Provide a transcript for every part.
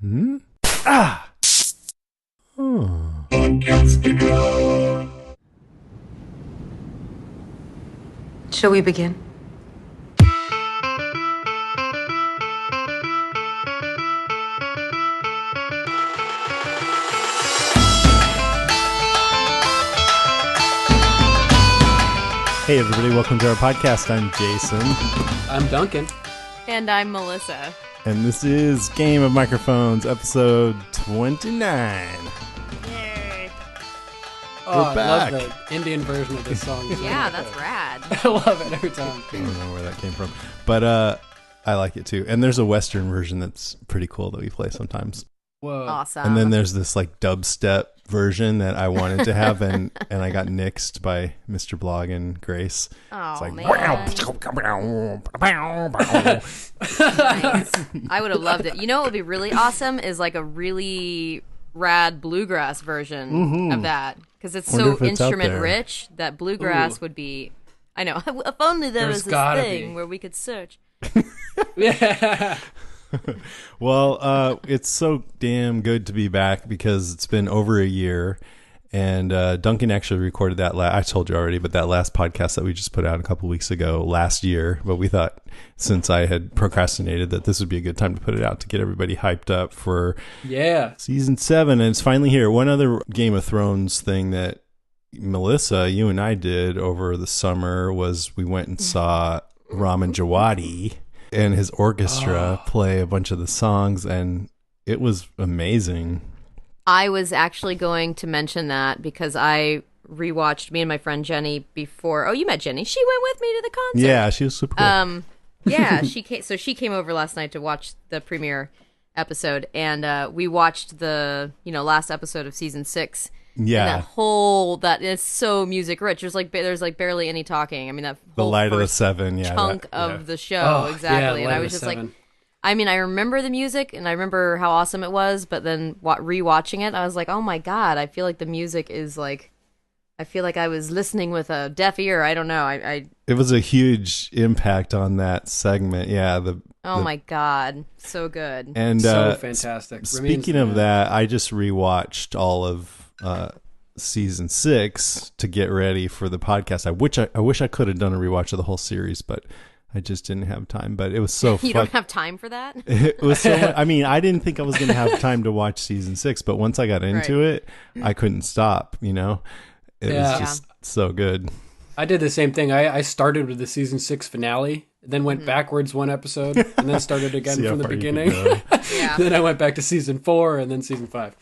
Hmm? Ah! Oh. Shall we begin? Hey everybody, welcome to our podcast. I'm Jason. I'm Duncan. And I'm Melissa. And this is Game of Microphones, episode 29. Yay. Oh, back. I love the Indian version of this song. Yeah, that's rad. I love it every time. I don't know where that came from. But I like it too. And there's a Western version that's pretty cool that we play sometimes. Whoa. Awesome. And then there's this like dubstep version that I wanted to have and I got nixed by Mr. Blog and Grace. Oh, It's like, man. Nice. I would have loved it. You know what would be really awesome is like a really rad bluegrass version of that. Because it's Wonder so if it's out instrument there. rich that bluegrass would be... I know. If only there There's was this gotta thing be. where we could search. Yeah. Well, it's so damn good to be back because it's been over a year. And Duncan actually recorded that. I told you already, but that last podcast that we just put out a couple weeks ago last year. But we thought since I had procrastinated that this would be a good time to put it out to get everybody hyped up for Yeah. season 7. And it's finally here. One other Game of Thrones thing that Melissa, you and I did over the summer was we went and saw Ramin Djawadi and his orchestra play a bunch of the songs, and it was amazing. I was actually going to mention that because I rewatched me and my friend Jenny before. Oh, you met Jenny. She went with me to the concert. Yeah, she was super cool. Yeah, she came over last night to watch the premiere episode, and we watched the last episode of season 6. Yeah. And that is so music rich. There's like barely any talking. I mean, that The whole Light of the first Seven, yeah. chunk that- of the show, exactly. Yeah, And I Light was of just like, Seven. I mean, I remember the music and I remember how awesome it was, but then rewatching it, I was like, oh my god, I feel like the music is like, I feel like I was listening with a deaf ear. I don't know. It was a huge impact on that segment. Yeah. My god, so good. And So fantastic. Speaking of that, I just rewatched all of season 6 to get ready for the podcast. I wish I could have done a rewatch of the whole series, but I just didn't have time. But it was so You don't have time for that? It was so much, I mean, I didn't think I was going to have time to watch season 6, but once I got into it, I couldn't stop, It was just so good. I did the same thing. I started with the season 6 finale, then went backwards one episode, and then started again See how from the far you could beginning. go. Yeah. Then I went back to season 4 and then season 5.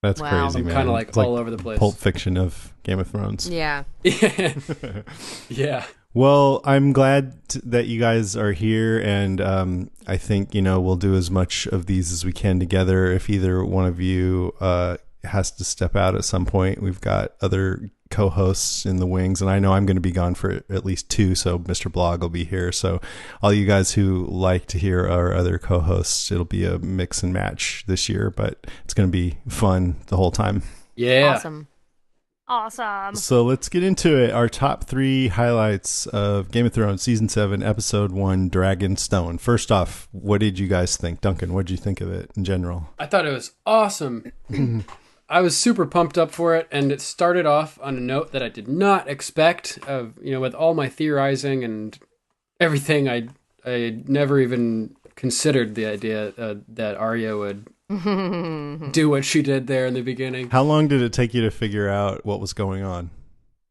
That's Wow. crazy, I'm man. kind of like It's all over the place. Pulp Fiction of Game of Thrones. Yeah. Yeah. Well, I'm glad that you guys are here, and I think we'll do as much of these as we can together. If either one of you has to step out at some point, we've got other co-hosts in the wings, and I know I'm going to be gone for at least 2, so Mr. Blog will be here. So all you guys who like to hear our other co-hosts, it'll be a mix and match this year, but it's going to be fun the whole time. Yeah. Awesome. So let's get into it. Our top 3 highlights of Game of Thrones Season 7, Episode 1, Dragonstone. First off, what did you guys think? Duncan, what did you think of it in general? I thought it was awesome. I was super pumped up for it, and it started off on a note that I did not expect. With all my theorizing and everything, I never even considered the idea that Arya would do what she did there in the beginning. How long did it take you to figure out what was going on?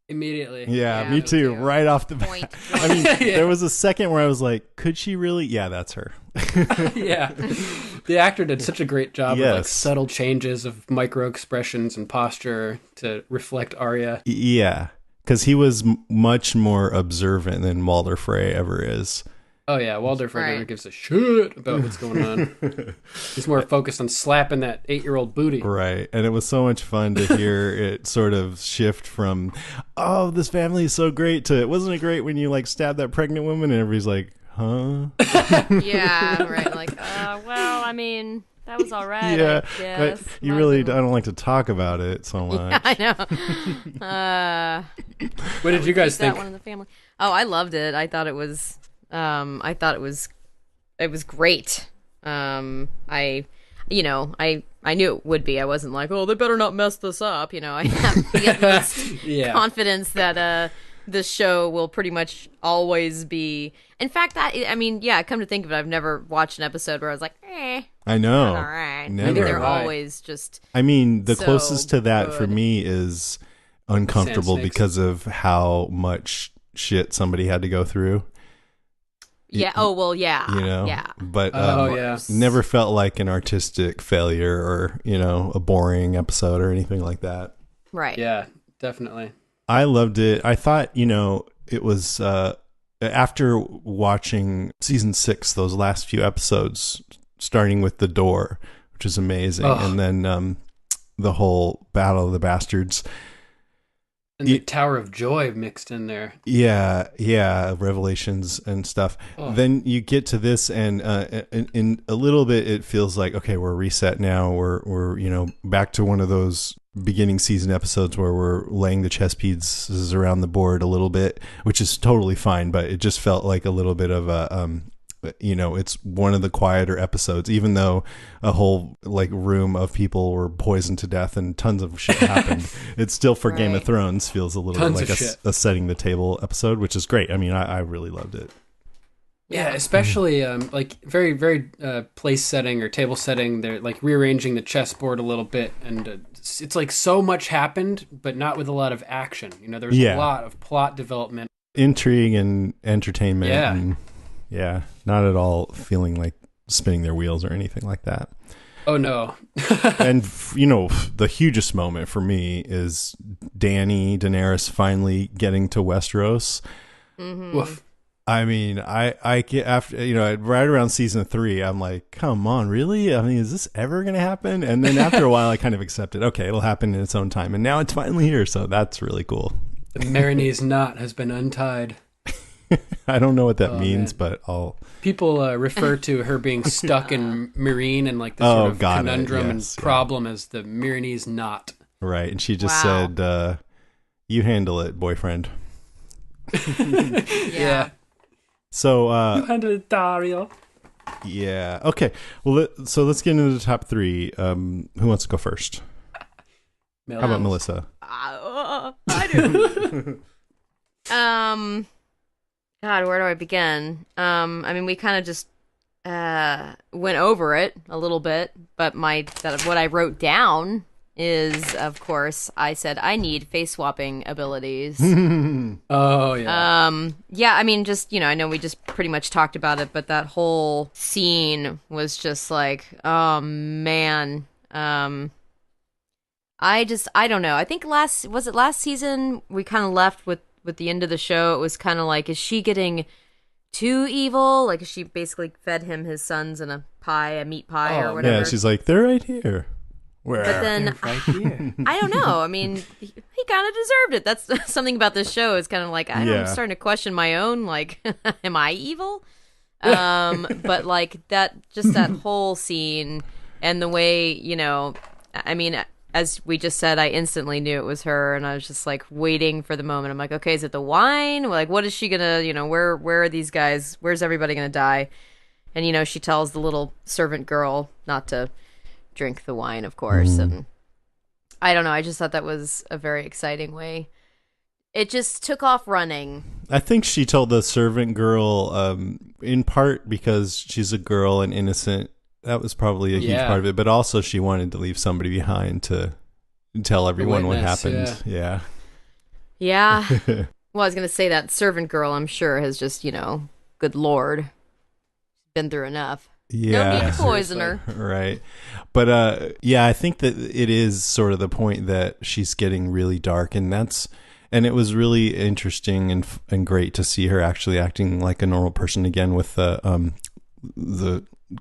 Immediately. Yeah, Yeah, me me too. too. Right off the bat. Point. I mean, there was a second where I was like, could she really? Yeah, that's her. Yeah. The actor did such a great job of Yes. subtle changes of micro expressions and posture to reflect Arya. Yeah, because he was much more observant than Walder Frey ever is. Oh yeah, Walder Frey never Right. gives a shit about what's going on. He's more focused on slapping that 8-year-old booty. Right. And it was so much fun to hear it sort of shift from, oh, this family is so great, to, wasn't it great when you like stabbed that pregnant woman? And everybody's like, huh? Yeah, right. Like, well, I mean, that was all right. Yeah. I guess. But you really, I don't like to talk about it so much. I know. What did you guys That think? one in the family. Oh, I loved it. I thought it was great. I I knew it would be. I wasn't like, oh, they better not mess this up. I have the utmost confidence that the show will pretty much always be. In fact, come to think of it, I've never watched an episode where I was like, I know. all right. Never. They're always just. I mean, the so closest to that good. for me is Uncomfortable because of how much shit somebody had to go through. Yeah. Oh, well, yeah. Yeah. But yeah. never felt like an artistic failure or, a boring episode or anything like that. Right. Yeah, definitely. I loved it. I thought, it was after watching season 6, those last few episodes, starting with the door, which is amazing. Oh. And then the whole Battle of the Bastards. And the Tower of Joy mixed in there. Yeah, Revelations and stuff. Oh. Then you get to this, and in a little bit, it feels like, okay, we're reset now. We're back to one of those beginning season episodes where we're laying the chess pieces around the board a little bit, which is totally fine. But it just felt like a little bit of a it's one of the quieter episodes, even though a whole room of people were poisoned to death and tons of shit happened. It still, for Game of Thrones, feels a little bit like a setting the table episode, which is great. I mean, I really loved it. Yeah, especially very, very place setting or table setting. They're rearranging the chessboard a little bit, and it's like so much happened, but not with a lot of action. There's a lot of plot development, intrigue, and entertainment. Yeah. And, yeah, not at all feeling like spinning their wheels or anything like that. Oh, no. And, the hugest moment for me is Daenerys finally getting to Westeros. Mm-hmm. Woof. I mean, I get after, right around season 3, I'm like, come on, really? I mean, is this ever going to happen? And then after a while, I kind of accepted, okay, it'll happen in its own time. And now it's finally here. So that's really cool. The Marinese knot has been untied. I don't know what that means, but I'll... People refer to her being stuck in Meereen and the sort of conundrum and problem as the Marinese knot. Right, and she just said, you handle it, boyfriend. Yeah. So... you handle it, Dario. Yeah, okay. Well, so let's get into the top 3. Who wants to go first? How about Melissa? I do. God, where do I begin? We kind of just went over it a little bit, but what I wrote down is, of course, I said I need face swapping abilities. Oh yeah. I know we just pretty much talked about it, but that whole scene was just like, oh man. I don't know. I think last season we kind of left with the end of the show. It was kind of like, is she getting too evil? Like, is she basically fed him his sons in a meat pie or whatever? Yeah, she's like, they're right here. Where? But then, right here. I don't know. I mean, he kind of deserved it. That's something about this show is kind of like, I'm starting to question my own, am I evil? But that whole scene and the way, as we just said, I instantly knew it was her, and I was just waiting for the moment. I'm like, okay, is it the wine? What is she gonna, where are these guys? Where's everybody gonna die? And she tells the little servant girl not to drink the wine, of course. And I don't know. I just thought that was a very exciting way. It just took off running. I think she told the servant girl, in part because she's a girl and innocent. That was probably a huge part of it, but also she wanted to leave somebody behind to tell everyone what happened. Yeah. Well, I was going to say that servant girl, I'm sure, has just, good Lord, been through enough. Yeah. No need to poison her. Right. But I think that it is sort of the point that she's getting really dark, and it was really interesting and great to see her actually acting like a normal person again with the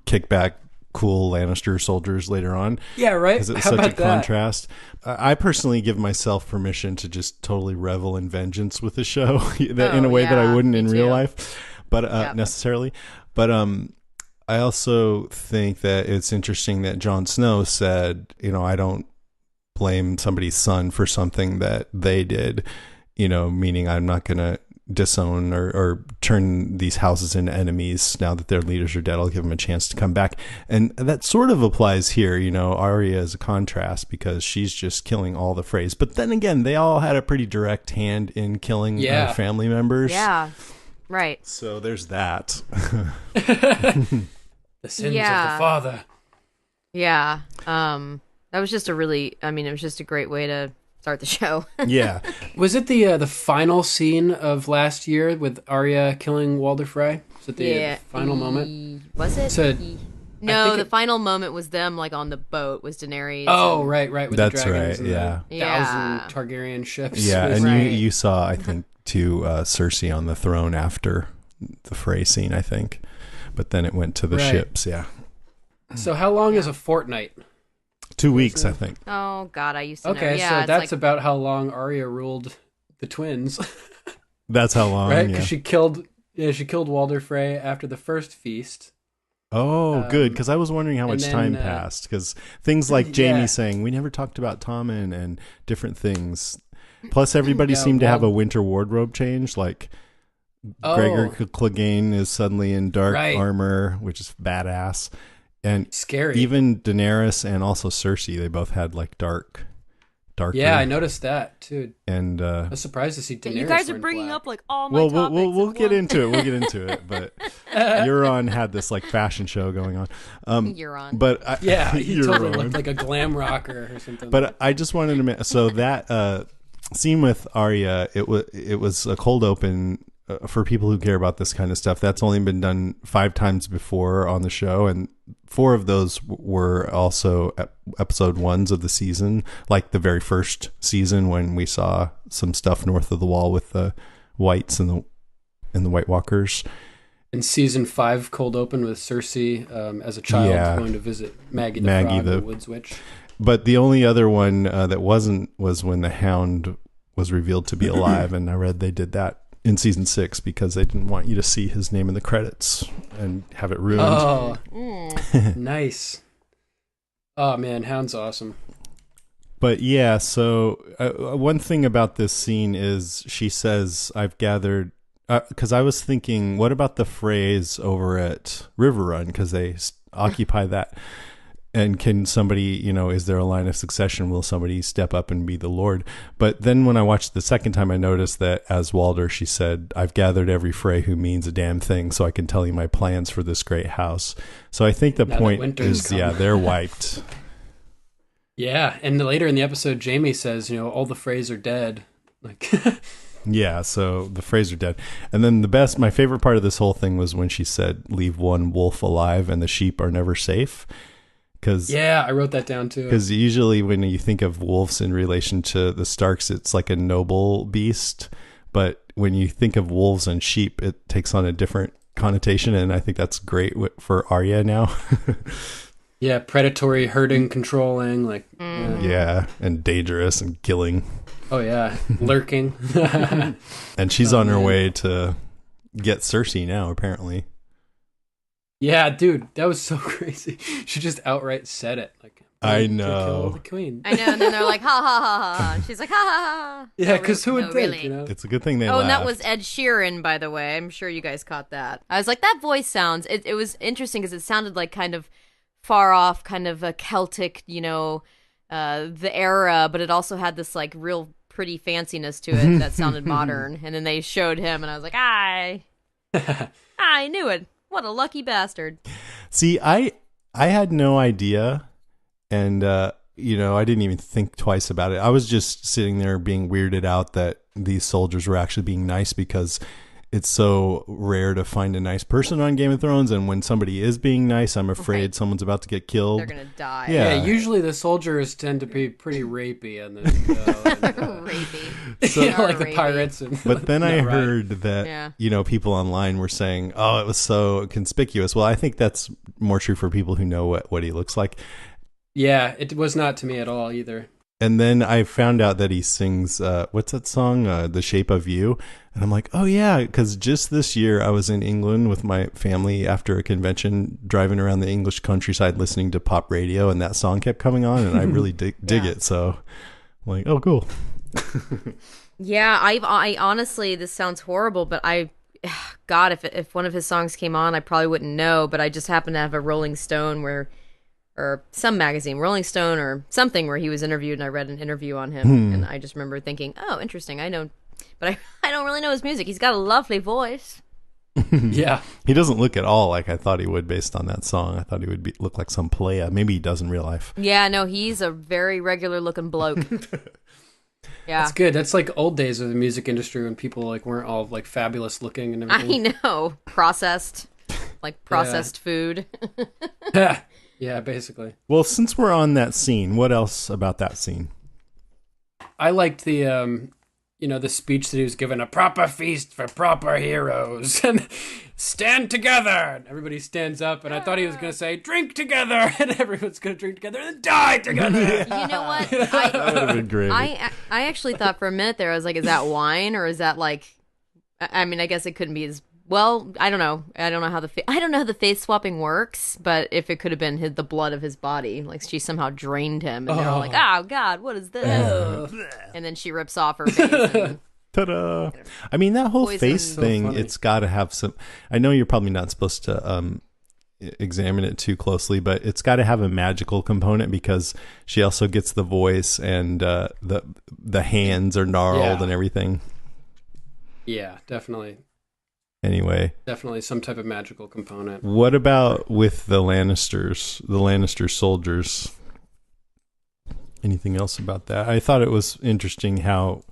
kickback cool Lannister soldiers later on. Yeah, right. Because it's How such a about that? contrast. I personally give myself permission to just totally revel in vengeance with the show in a way that I wouldn't in real life, but necessarily. But I also think that it's interesting that Jon Snow said, I don't blame somebody's son for something that they did, meaning I'm not going to disown or turn these houses into enemies now that their leaders are dead. I'll give them a chance to come back. And that sort of applies here. Arya is a contrast because she's just killing all the Freys. But then again, they all had a pretty direct hand in killing family members. Yeah, right. So there's that. The sins of the father. Yeah. That was just it was just a great way to start the show. Yeah. Was it the final scene of last year with Arya killing Walder Frey? Was it the final moment? Was it? So, no, the final moment was them like on the boat was Daenerys. Oh, right. With That's the dragons right. and Yeah. the 1,000 Targaryen ships. Yeah, and Right. you saw, I think, too, Cersei on the throne after the Frey scene, I think. But then it went to the ships, yeah. So how long is a fortnight? 2 weeks, I think. Oh God, I used to know. Okay, Yeah, so that's about how long Arya ruled the twins. That's how long, right? yeah. Because she killed Walder Frey after the first feast. Oh, good, because I was wondering how much time passed. Because things like Jaime saying, we never talked about Tommen and different things. Plus, everybody seemed to have a winter wardrobe change. Like, Gregor Clegane is suddenly in dark armor, which is badass. And scary. Even Daenerys and also Cersei, they both had like darker. Yeah, I noticed that too. And I was surprised to see Daenerys. You guys are bringing up like all my topics. We'll get into it. We'll get into it. But Euron had this like fashion show going on. Euron. But he totally looked like a glam rocker or something. But I just wanted to so that scene with Arya, it was a cold open. For people who care about this kind of stuff, that's only been done 5 times before on the show, and 4 of those were also episode 1s of the season, like the very first season when we saw some stuff north of the wall with the Whites and the White Walkers. In season 5, cold open with Cersei as a child going to visit Maggie the Woods Witch. But the only other one that wasn't was when the Hound was revealed to be alive, and I read they did that in season 6 because they didn't want you to see his name in the credits and have it ruined. Oh, nice. Oh man, Hound's awesome. But yeah, so one thing about this scene is she says, I've gathered, because I was thinking, what about the Freys over at River Run? Because they occupy that. And can somebody, is there a line of succession? Will somebody step up and be the Lord? But then when I watched the second time, I noticed that as Walder, she said, I've gathered every Frey who means a damn thing so I can tell you my plans for this great house. So I think the point is, they're wiped. Yeah, and later in the episode, Jaime says, all the Freys are dead. Like, yeah, so the Freys are dead. And then my favorite part of this whole thing was when she said, leave one wolf alive and the sheep are never safe. I wrote that down too. Because usually when you think of wolves in relation to the Starks, it's like a noble beast. But when you think of wolves and sheep, it takes on a different connotation. And I think that's great for Arya now. Yeah, predatory, herding, controlling, and dangerous and killing. Oh yeah, lurking. And she's on her way to get Cersei now, apparently. Yeah, dude, that was so crazy. She just outright said it. Like, I know. Kill the queen. I know, and then they're like, ha ha ha ha. She's like, ha ha ha. Yeah, because who would think? Really. It's a good thing they laughed. And that was Ed Sheeran, by the way. I'm sure you guys caught that. I was like, that voice sounds. It was interesting because it sounded like kind of far off, kind of a Celtic, the era, but it also had this like real pretty fanciness to it that sounded modern. And then they showed him, and I was like, I knew it. What a lucky bastard. See, I had no idea, and I didn't even think twice about it. I was just sitting there being weirded out that these soldiers were actually being nice, because it's so rare to find a nice person on Game of Thrones, and when somebody is being nice, I'm afraid someone's about to get killed. They're gonna die. Yeah, usually the soldiers tend to be pretty rapey on the show. Rapey. So, like the pirates. But then I heard that people online were saying, "Oh, it was so conspicuous." Well, I think that's more true for people who know what he looks like. Yeah, it was not to me at all either. And then I found out that he sings, what's that song? The Shape of You. And I'm like, oh yeah, because just this year I was in England with my family after a convention, driving around the English countryside listening to pop radio, and that song kept coming on, and I really dig it. So I'm like, oh, cool. Yeah, I honestly, this sounds horrible, but God, if one of his songs came on, I probably wouldn't know. But I just happened to have a Rolling Stone or some magazine, Rolling Stone or something, where he was interviewed, and I read an interview on him, and I just remember thinking, oh, interesting. I know, but I don't really know his music. He's got a lovely voice. Yeah, he doesn't look at all like I thought he would based on that song. I thought he would look like some playa. Maybe he does in real life. Yeah, no, he's a very regular looking bloke. Yeah, that's good. That's like old days of the music industry when people like weren't all like fabulous looking and everything. I know, processed food. Yeah, basically. Well, since we're on that scene, what else about that scene? I liked the the speech that he was given, a proper feast for proper heroes, and stand together. And everybody stands up, and I thought he was going to say, drink together, and everyone's going to drink together and die together. You know what? That would have been great. I actually thought for a minute there, I was like, is that wine, or is that like, I mean, I guess it couldn't be as, well, I don't know. I don't know how the face swapping works, but if it could have been the blood of his body, like she somehow drained him, and they're all like, "Oh God, what is this?" And then she rips off her face. And, ta-da! I mean, that whole Poison. face thing, funny. it's got to have some. I know you're probably not supposed to examine it too closely, but it's got to have a magical component because she also gets the voice and the hands are gnarled and everything. Yeah, definitely. Anyway, Definitely some type of magical component. what about with the Lannisters, the Lannister soldiers? Anything else about that? I thought it was interesting how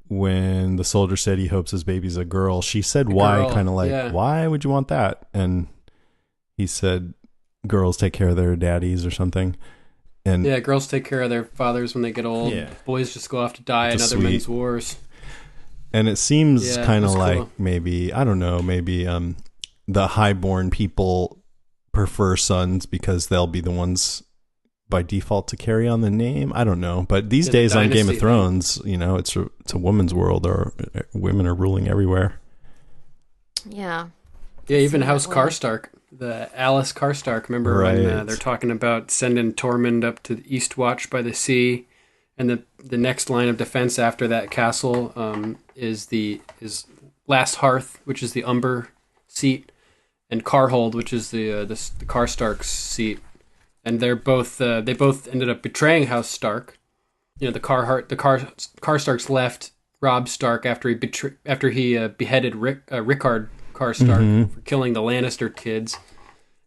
when the soldier said he hopes his baby's a girl, she said why, kind of like, why would you want that? And he said, girls take care of their daddies or something. And Yeah, girls take care of their fathers when they get old. Yeah. Boys just go off to die in Just other sweet. men's wars. And it seems Yeah, kind of that's like cool. maybe, I don't know, maybe the highborn people prefer sons because they'll be the ones by default to carry on the name. I don't know. But these The days on Game dynasty of Thrones, it's a woman's world, or women are ruling everywhere. yeah, Yeah, even that House way. Karstark, the Alice Karstark. Remember Right. when they're talking about sending Tormund up to the Eastwatch by the sea, and the next line of defense after that castle is Last Hearth, which is the Umber seat, and Carhold, which is the Karstark's seat, and they both ended up betraying House Stark. The Karstarks left Robb Stark after he beheaded Rickard Karstark for killing the Lannister kids,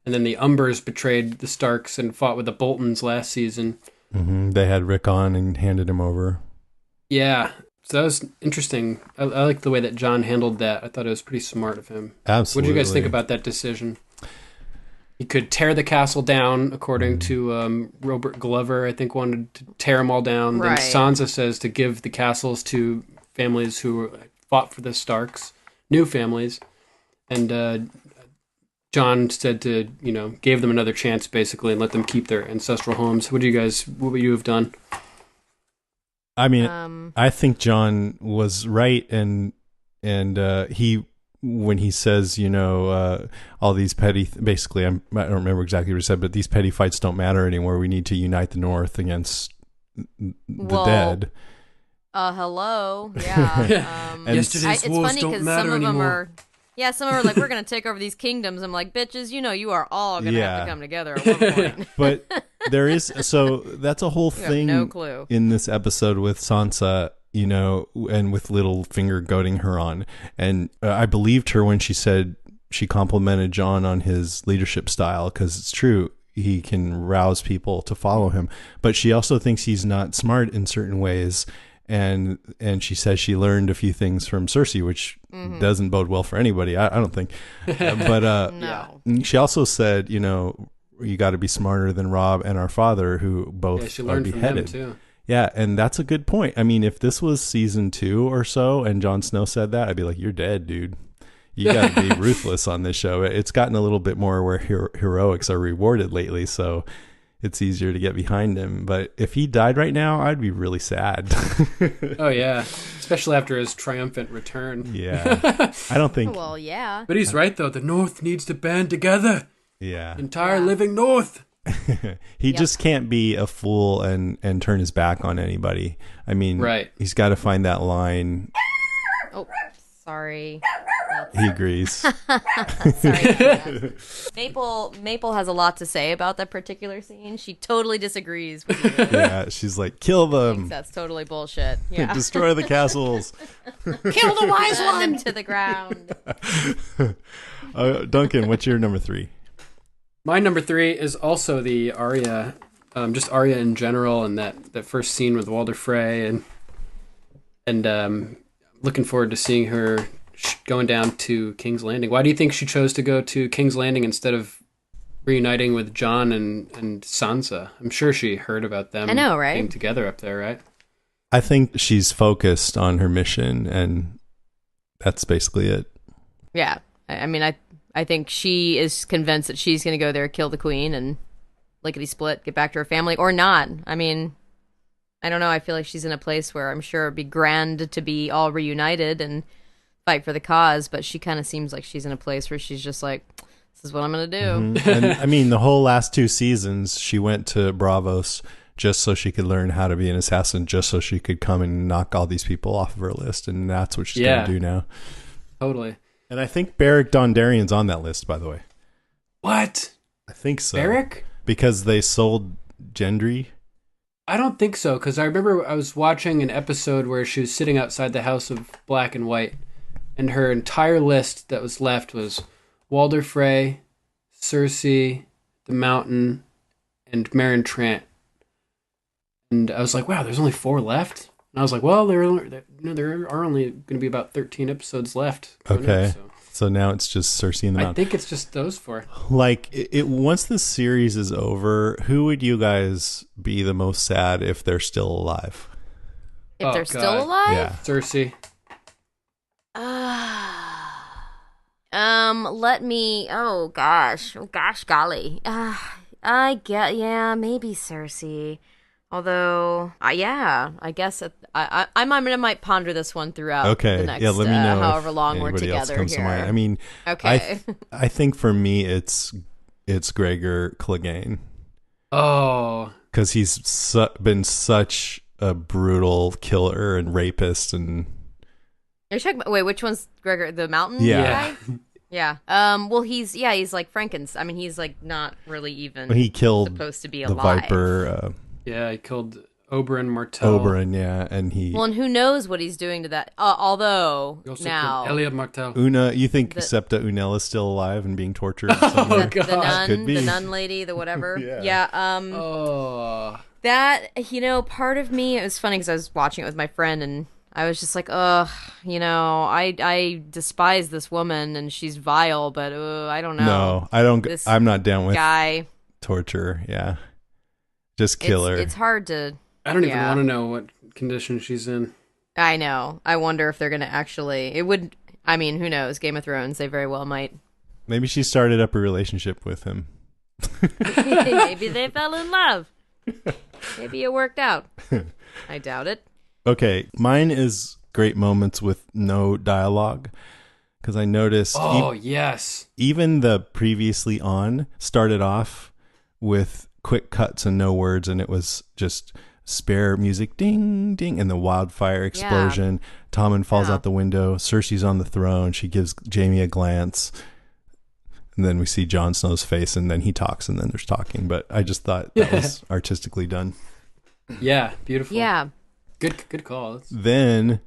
and then the Umbers betrayed the Starks and fought with the Boltons last season. They had Rick on and handed him over. Yeah, so that was interesting. I like the way that John handled that. I thought it was pretty smart of him. Absolutely. What did you guys think about that decision? He could tear the castle down, according to Robert Glover, I think, wanted to tear them all down. Right. Then Sansa says to give the castles to families who fought for the Starks, new families. And John said to, gave them another chance, basically, and let them keep their ancestral homes. What would you have done? I mean, I think John was right, and he, when he says, all these petty, basically, I don't remember exactly what he said, but these petty fights don't matter anymore. We need to unite the North against the dead. Hello, yeah. Yesterday's it's wars funny don't because matter some of them anymore. are. Yeah, some of them are like, we're going to take over these kingdoms. I'm like, bitches, you are all going to have to come together at one point. But there is, so that's a whole You have thing no clue. in this episode with Sansa, and with Littlefinger goading her on. And I believed her when she said she complimented John on his leadership style, because it's true. He can rouse people to follow him. But she also thinks he's not smart in certain ways. And she says she learned a few things from Cersei, which doesn't bode well for anybody, I don't think. But No. she also said, you got to be smarter than Robb and our father, who both She are learned from beheaded. them, too. Yeah, and that's a good point. I mean, if this was season 2 or so and Jon Snow said that, I'd be like, you're dead, dude. You got to be ruthless on this show. It's gotten a little bit more where heroics are rewarded lately, so it's easier to get behind him. But if he died right now, I'd be really sad. Oh, yeah. Especially after his triumphant return. Yeah. I don't think... Well, yeah. But he's right, though. The North needs to band together. Yeah. Entire living North. He just can't be a fool and turn his back on anybody. I mean, Right. He's got to find that line. Oh, sorry. He agrees. Sorry. Maple has a lot to say about that particular scene. She totally disagrees with you. Yeah, she's like, kill them. That's totally bullshit. Yeah. Destroy the castles. Kill the wise one to the ground. Duncan, what's your number 3? My number 3 is also the Arya, just Arya in general, and that first scene with Walder Frey, and looking forward to seeing her going down to King's Landing. Why do you think she chose to go to King's Landing instead of reuniting with Jon and Sansa? I'm sure she heard about them being together up there, right? I think she's focused on her mission, and that's basically it. Yeah. I mean, I think she is convinced that she's going to go there, kill the queen, and lickety-split, get back to her family, or not. I mean, I don't know. I feel like she's in a place where I'm sure it'd be grand to be all reunited and fight for the cause, but she kind of seems like she's in a place where she's just like, this is what I'm going to do. Mm-hmm. And I mean, the whole last 2 seasons, she went to Bravos just so she could learn how to be an assassin, just so she could come and knock all these people off of her list, and that's what she's going to do now. Totally. And I think Beric Dondarrion's on that list, by the way. What? I think so. Beric? Because they sold Gendry. I don't think so, because I remember I was watching an episode where she was sitting outside the House of Black and White, and her entire list that was left was Walder Frey, Cersei, the Mountain, and Meryn Trant. And I was like, wow, there's only 4 left? And I was like, well, there are only going to be about 13 episodes left. Okay. So now it's just Cersei and the Mountain. I think it's just those 4. Like, once the series is over, who would you guys be the most sad if they're still alive? If they're still alive? Yeah. Cersei. Let me. Oh gosh, golly. I get. Yeah, maybe Cersei. Although, yeah, I guess I might ponder this one throughout. Okay, the next, yeah. Let me know however long we're together else comes here. to mind. I mean, okay. I think for me, it's Gregor Clegane. Oh, because he's been such a brutal killer and rapist and. You're talking about, wait, which one's Gregor? The Mountain guy? Yeah. Well, he's like Frankenstein. I mean, he's like not really even. He killed supposed to be the alive. Viper. Yeah, he killed Oberyn Martell. And he. Well, and who knows what he's doing to that? Although now, Elliot Martell. Una, you think Septa Unella is still alive and being tortured? Oh God, the nun lady, the whatever. Yeah. That part of me. It was funny because I was watching it with my friend and. I was just like, I despise this woman and she's vile, but I don't know. No, I don't. I'm not down with guy torture. Yeah, just kill her. It's hard to. I don't even want to know what condition she's in. I know. I wonder if they're going to actually. It would. I mean, who knows? Game of Thrones. They very well might. Maybe she started up a relationship with him. Maybe they fell in love. Maybe it worked out. I doubt it. Okay, mine is great moments with no dialogue because I noticed. Yes. Even the previously on started off with quick cuts and no words, and it was just spare music, ding ding, and the wildfire explosion. Yeah. Tommen falls out the window. Cersei's on the throne. She gives Jaime a glance, and then we see Jon Snow's face, and then he talks, and then there's talking. But I just thought that was artistically done. Yeah, beautiful. Yeah. Good call. Then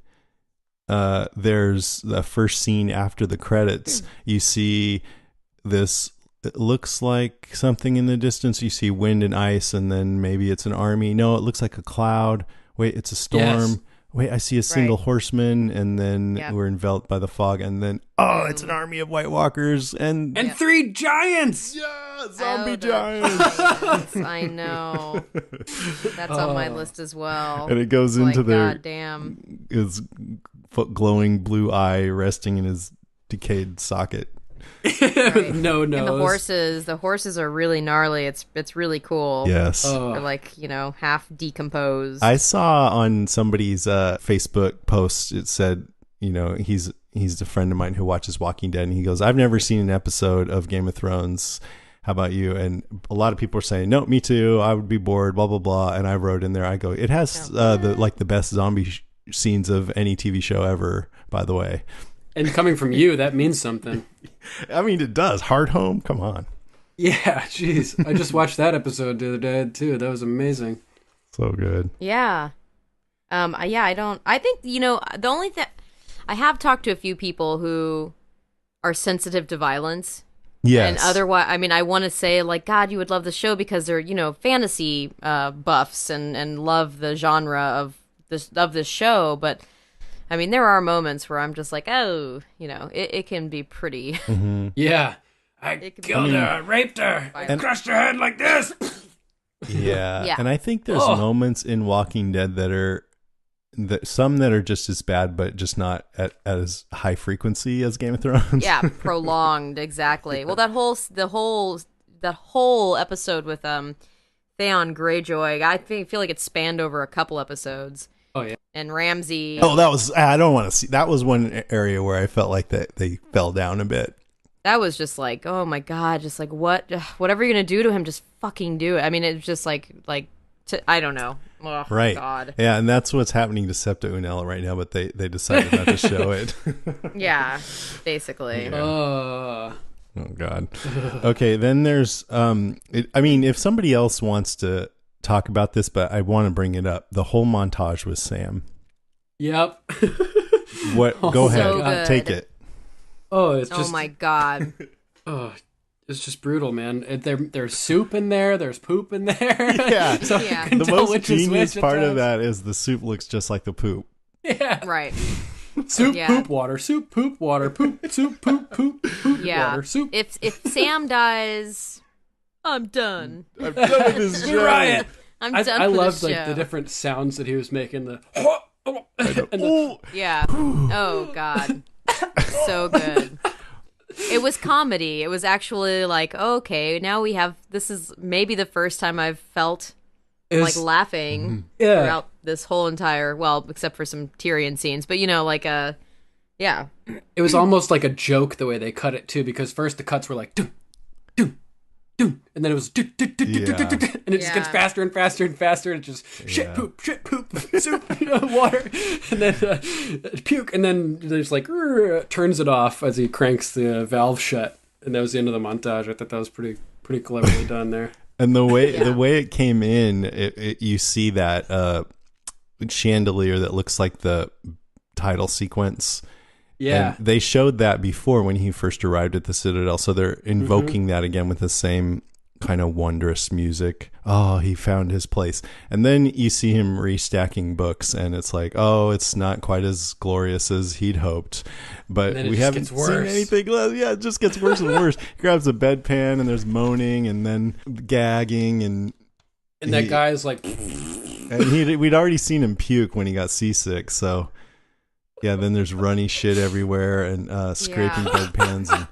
there's the first scene after the credits. You see this, it looks like something in the distance. You see wind and ice, and then maybe it's an army. No, it looks like a cloud. Wait, it's a storm. Yes. Wait, I see a single horseman, and then we're enveloped by the fog, and then it's an army of White Walkers and 3 giants. Yeah, zombie giants. I know. That's on my list as well. And it goes into their goddamn his glowing blue eye resting in his decayed socket. Right. No. And the horses are really gnarly. It's really cool. Yes. They're like, half decomposed. I saw on somebody's Facebook post, it said, he's a friend of mine who watches Walking Dead, and he goes, I've never seen an episode of Game of Thrones How about you? And a lot of people are saying, no, me too. I would be bored, blah, blah, blah. And I wrote in there, I go, it has the best zombie scenes of any TV show ever, by the way. And coming from you, that means something. I mean, it does. Hard Home, come on. Yeah, jeez. I just watched that episode the other day, too. That was amazing. So good. Yeah. I think, the only thing, I have talked to a few people who are sensitive to violence. Yes. And otherwise, I mean, I want to say, like, God, you would love the show because they're, fantasy buffs and love the genre of this show. But, I mean, there are moments where I'm just like, oh, it can be pretty. Mm-hmm. Yeah. I killed her, I raped her, I crushed her head like this. Yeah. And I think there's moments in Walking Dead that are some that are just as bad, but just not at as high frequency as Game of Thrones. Yeah, prolonged, exactly. Well, that whole episode with Theon Greyjoy, I feel like it spanned over a couple episodes. Oh yeah. And Ramsay. Oh, that was, I don't want to see. That was one area where I felt like that they fell down a bit. That was just like, oh my God, just like whatever you're gonna do to him, just fucking do it. I mean, it's just like I don't know. Oh, right. God. Yeah, and that's what's happening to Septa Unella right now, but they decided not to show it. Yeah, basically. Yeah. Oh God. Okay, then there's if somebody else wants to talk about this, but I want to bring it up. The whole montage with Sam. Yep. What? Go ahead. So take it. Oh, it's just. Oh my God. Oh, it's just brutal, man. There's soup in there. There's poop in there. Yeah. So Yeah. you can The tell most which is genius which part at of times. that is the soup looks just like the poop. Yeah. Right. Soup, Yeah. poop, water. Soup, poop, water. Poop, soup, poop, poop, poop, Yeah. water. Soup. If Sam dies, I'm done. I'm done with this show. Riot. I'm I done with loved this like show. the different sounds that he was making. The and the, Oh, Yeah. Oh God. So good. It was comedy. It was actually like, okay, now we have, this is maybe the first time I've felt it like was- laughing Yeah. throughout this whole entire, well, except for some Tyrion scenes, but yeah. It was almost like a joke the way they cut it too, because first the cuts were like dum, dum, dum, and then it was and it just gets Yeah. faster and faster and faster, and it just shit poop, soup, water, and then puke, and then there's like turns it off as he cranks the valve shut, and that was the end of the montage. I thought that was pretty cleverly done there. and the way it came in, you see that chandelier that looks like the title sequence. Yeah. And they showed that before when he first arrived at the Citadel, so they're invoking that again with the same kind of wondrous music. Oh, he found his place. And then you see him restacking books, and it's like, oh, it's not quite as glorious as he'd hoped. But then it we just haven't gets seen worse. anything less. Yeah, it just gets worse and worse. He grabs a bedpan, and there's moaning, and then gagging, and that guy's like, and we'd already seen him puke when he got seasick, so yeah, then there's runny shit everywhere, and scraping Yeah. bedpans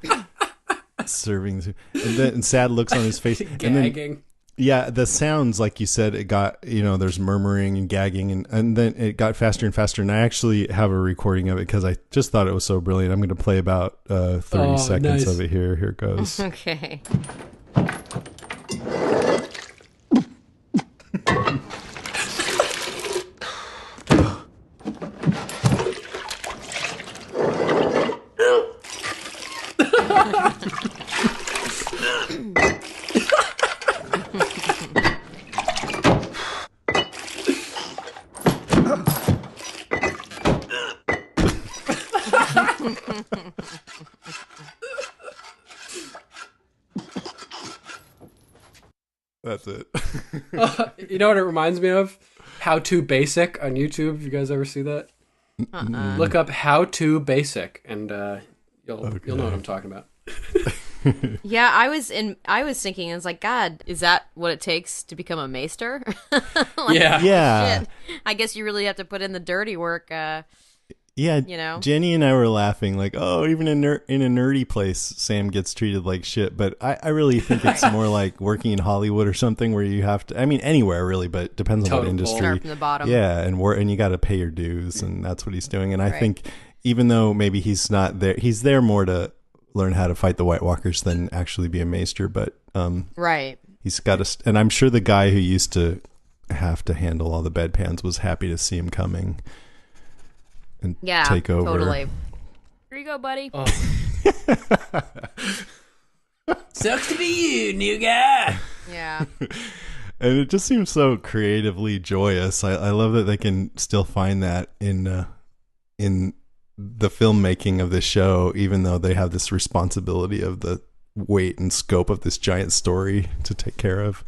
and serving, and sad looks on his face. And then, gagging. yeah, the sounds, like you said, it got, there's murmuring and gagging, and then it got faster and faster. And I actually have a recording of it because I just thought it was so brilliant. I'm going to play about 30 seconds nice. of it here. Here it goes. Okay. That's it. You know what it reminds me of? How to Basic on YouTube. You guys ever see that? Look up How to Basic, and you'll know what I'm talking about. Yeah, I was thinking, it's like, God, is that what it takes to become a maester? Yeah. Yeah. Shit. I guess you really have to put in the dirty work. Yeah, Jenny and I were laughing like, oh, even in a nerdy place, Sam gets treated like shit. But I really think it's more like working in Hollywood or something where you have to, I mean, anywhere really, but it depends on what Total industry. Start from the bottom. Yeah, and you got to pay your dues, and that's what he's doing. And I think even though maybe he's not there, he's there more to learn how to fight the White Walkers than actually be a maester. But right. He's got and I'm sure the guy who used to have to handle all the bedpans was happy to see him coming and take over. Totally. Here you go, buddy. Oh. Sucks to be you, new guy. Yeah. And it just seems so creatively joyous. I love that they can still find that in the filmmaking of this show, even though they have this responsibility of the weight and scope of this giant story to take care of.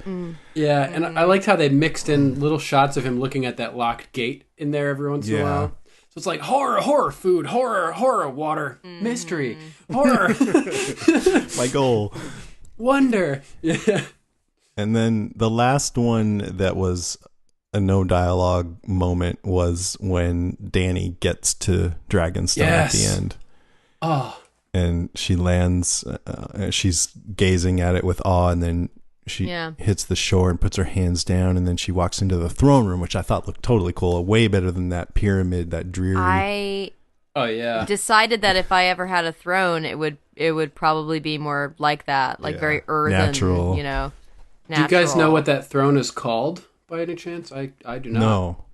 Yeah, and I liked how they mixed in little shots of him looking at that locked gate in there every once in a while. So it's like horror, food, horror, water, mystery, horror. My goal. Wonder. Yeah. And then the last one that was a no dialogue moment was when Dany gets to Dragonstone at the end. Oh. And she lands, she's gazing at it with awe, and then she hits the shore and puts her hands down, and then she walks into the throne room, which I thought looked totally cool, way better than that pyramid, that dreary. Decided that if I ever had a throne, it would probably be more like that, like very earthen, natural. Natural. Do you guys know what that throne is called by any chance? I do not. No.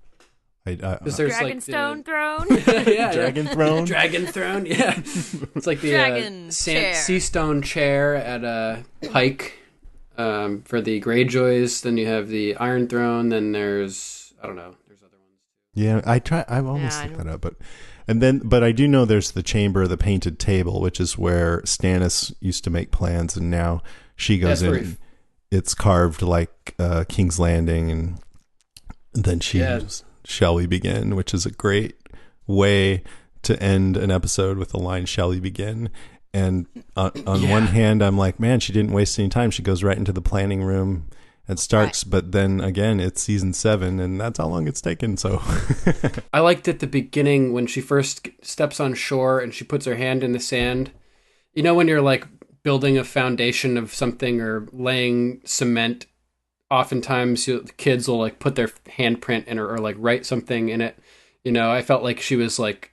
Dragonstone throne? Dragon throne? Dragon throne, yeah. It's like the sea stone chair at a Pike for the Greyjoys. Then you have the Iron Throne. Then there's other ones. Yeah, I've almost looked that up. But I do know there's the Chamber of the Painted Table, which is where Stannis used to make plans, and now she goes in. It's carved like King's Landing, and then Shall we begin, which is a great way to end an episode with the line, shall we begin? And on one hand, I'm like, man, she didn't waste any time. She goes right into the planning room and starts. Right. But then again, it's season 7, and that's how long it's taken. So I liked at the beginning when she first steps on shore and she puts her hand in the sand. You know, when you're like building a foundation of something or laying cement, oftentimes the kids will like put their handprint in or like write something in it. You know, I felt like she was like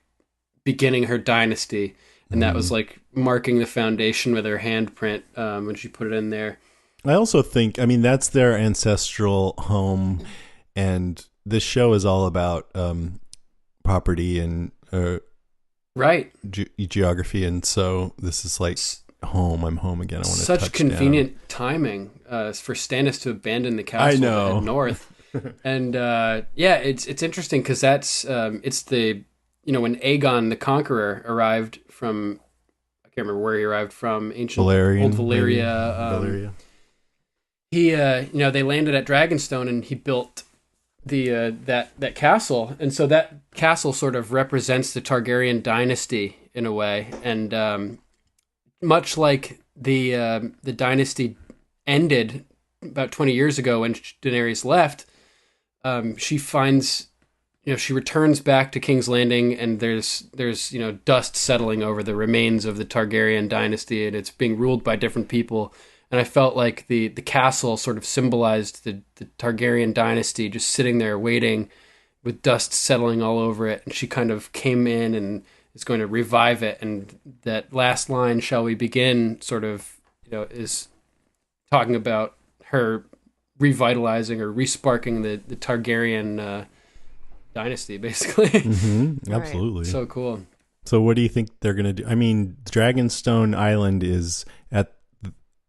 beginning her dynasty, and that was like marking the foundation with her handprint when she put it in there. I also think, I mean, that's their ancestral home, and this show is all about property and geography, and so this is like home. I'm home again. I want to such convenient timing for Stannis to abandon the castle. I know. And head north. And it's interesting because that's it's the when Aegon the Conqueror arrived from, I can't remember where he arrived from, ancient old Valyria. He they landed at Dragonstone, and he built the that castle, and so that castle sort of represents the Targaryen dynasty in a way, and much like the dynasty ended about 20 years ago when Daenerys left, she finds, she returns back to King's Landing, and there's dust settling over the remains of the Targaryen dynasty, and it's being ruled by different people. And I felt like the castle sort of symbolized the Targaryen dynasty just sitting there waiting with dust settling all over it. And she kind of came in and is going to revive it. And that last line, shall we begin, sort of, is talking about her revitalizing or resparking the Targaryen dynasty, basically. Mm-hmm. Absolutely. So cool. So what do you think they're going to do? I mean, Dragonstone Island is at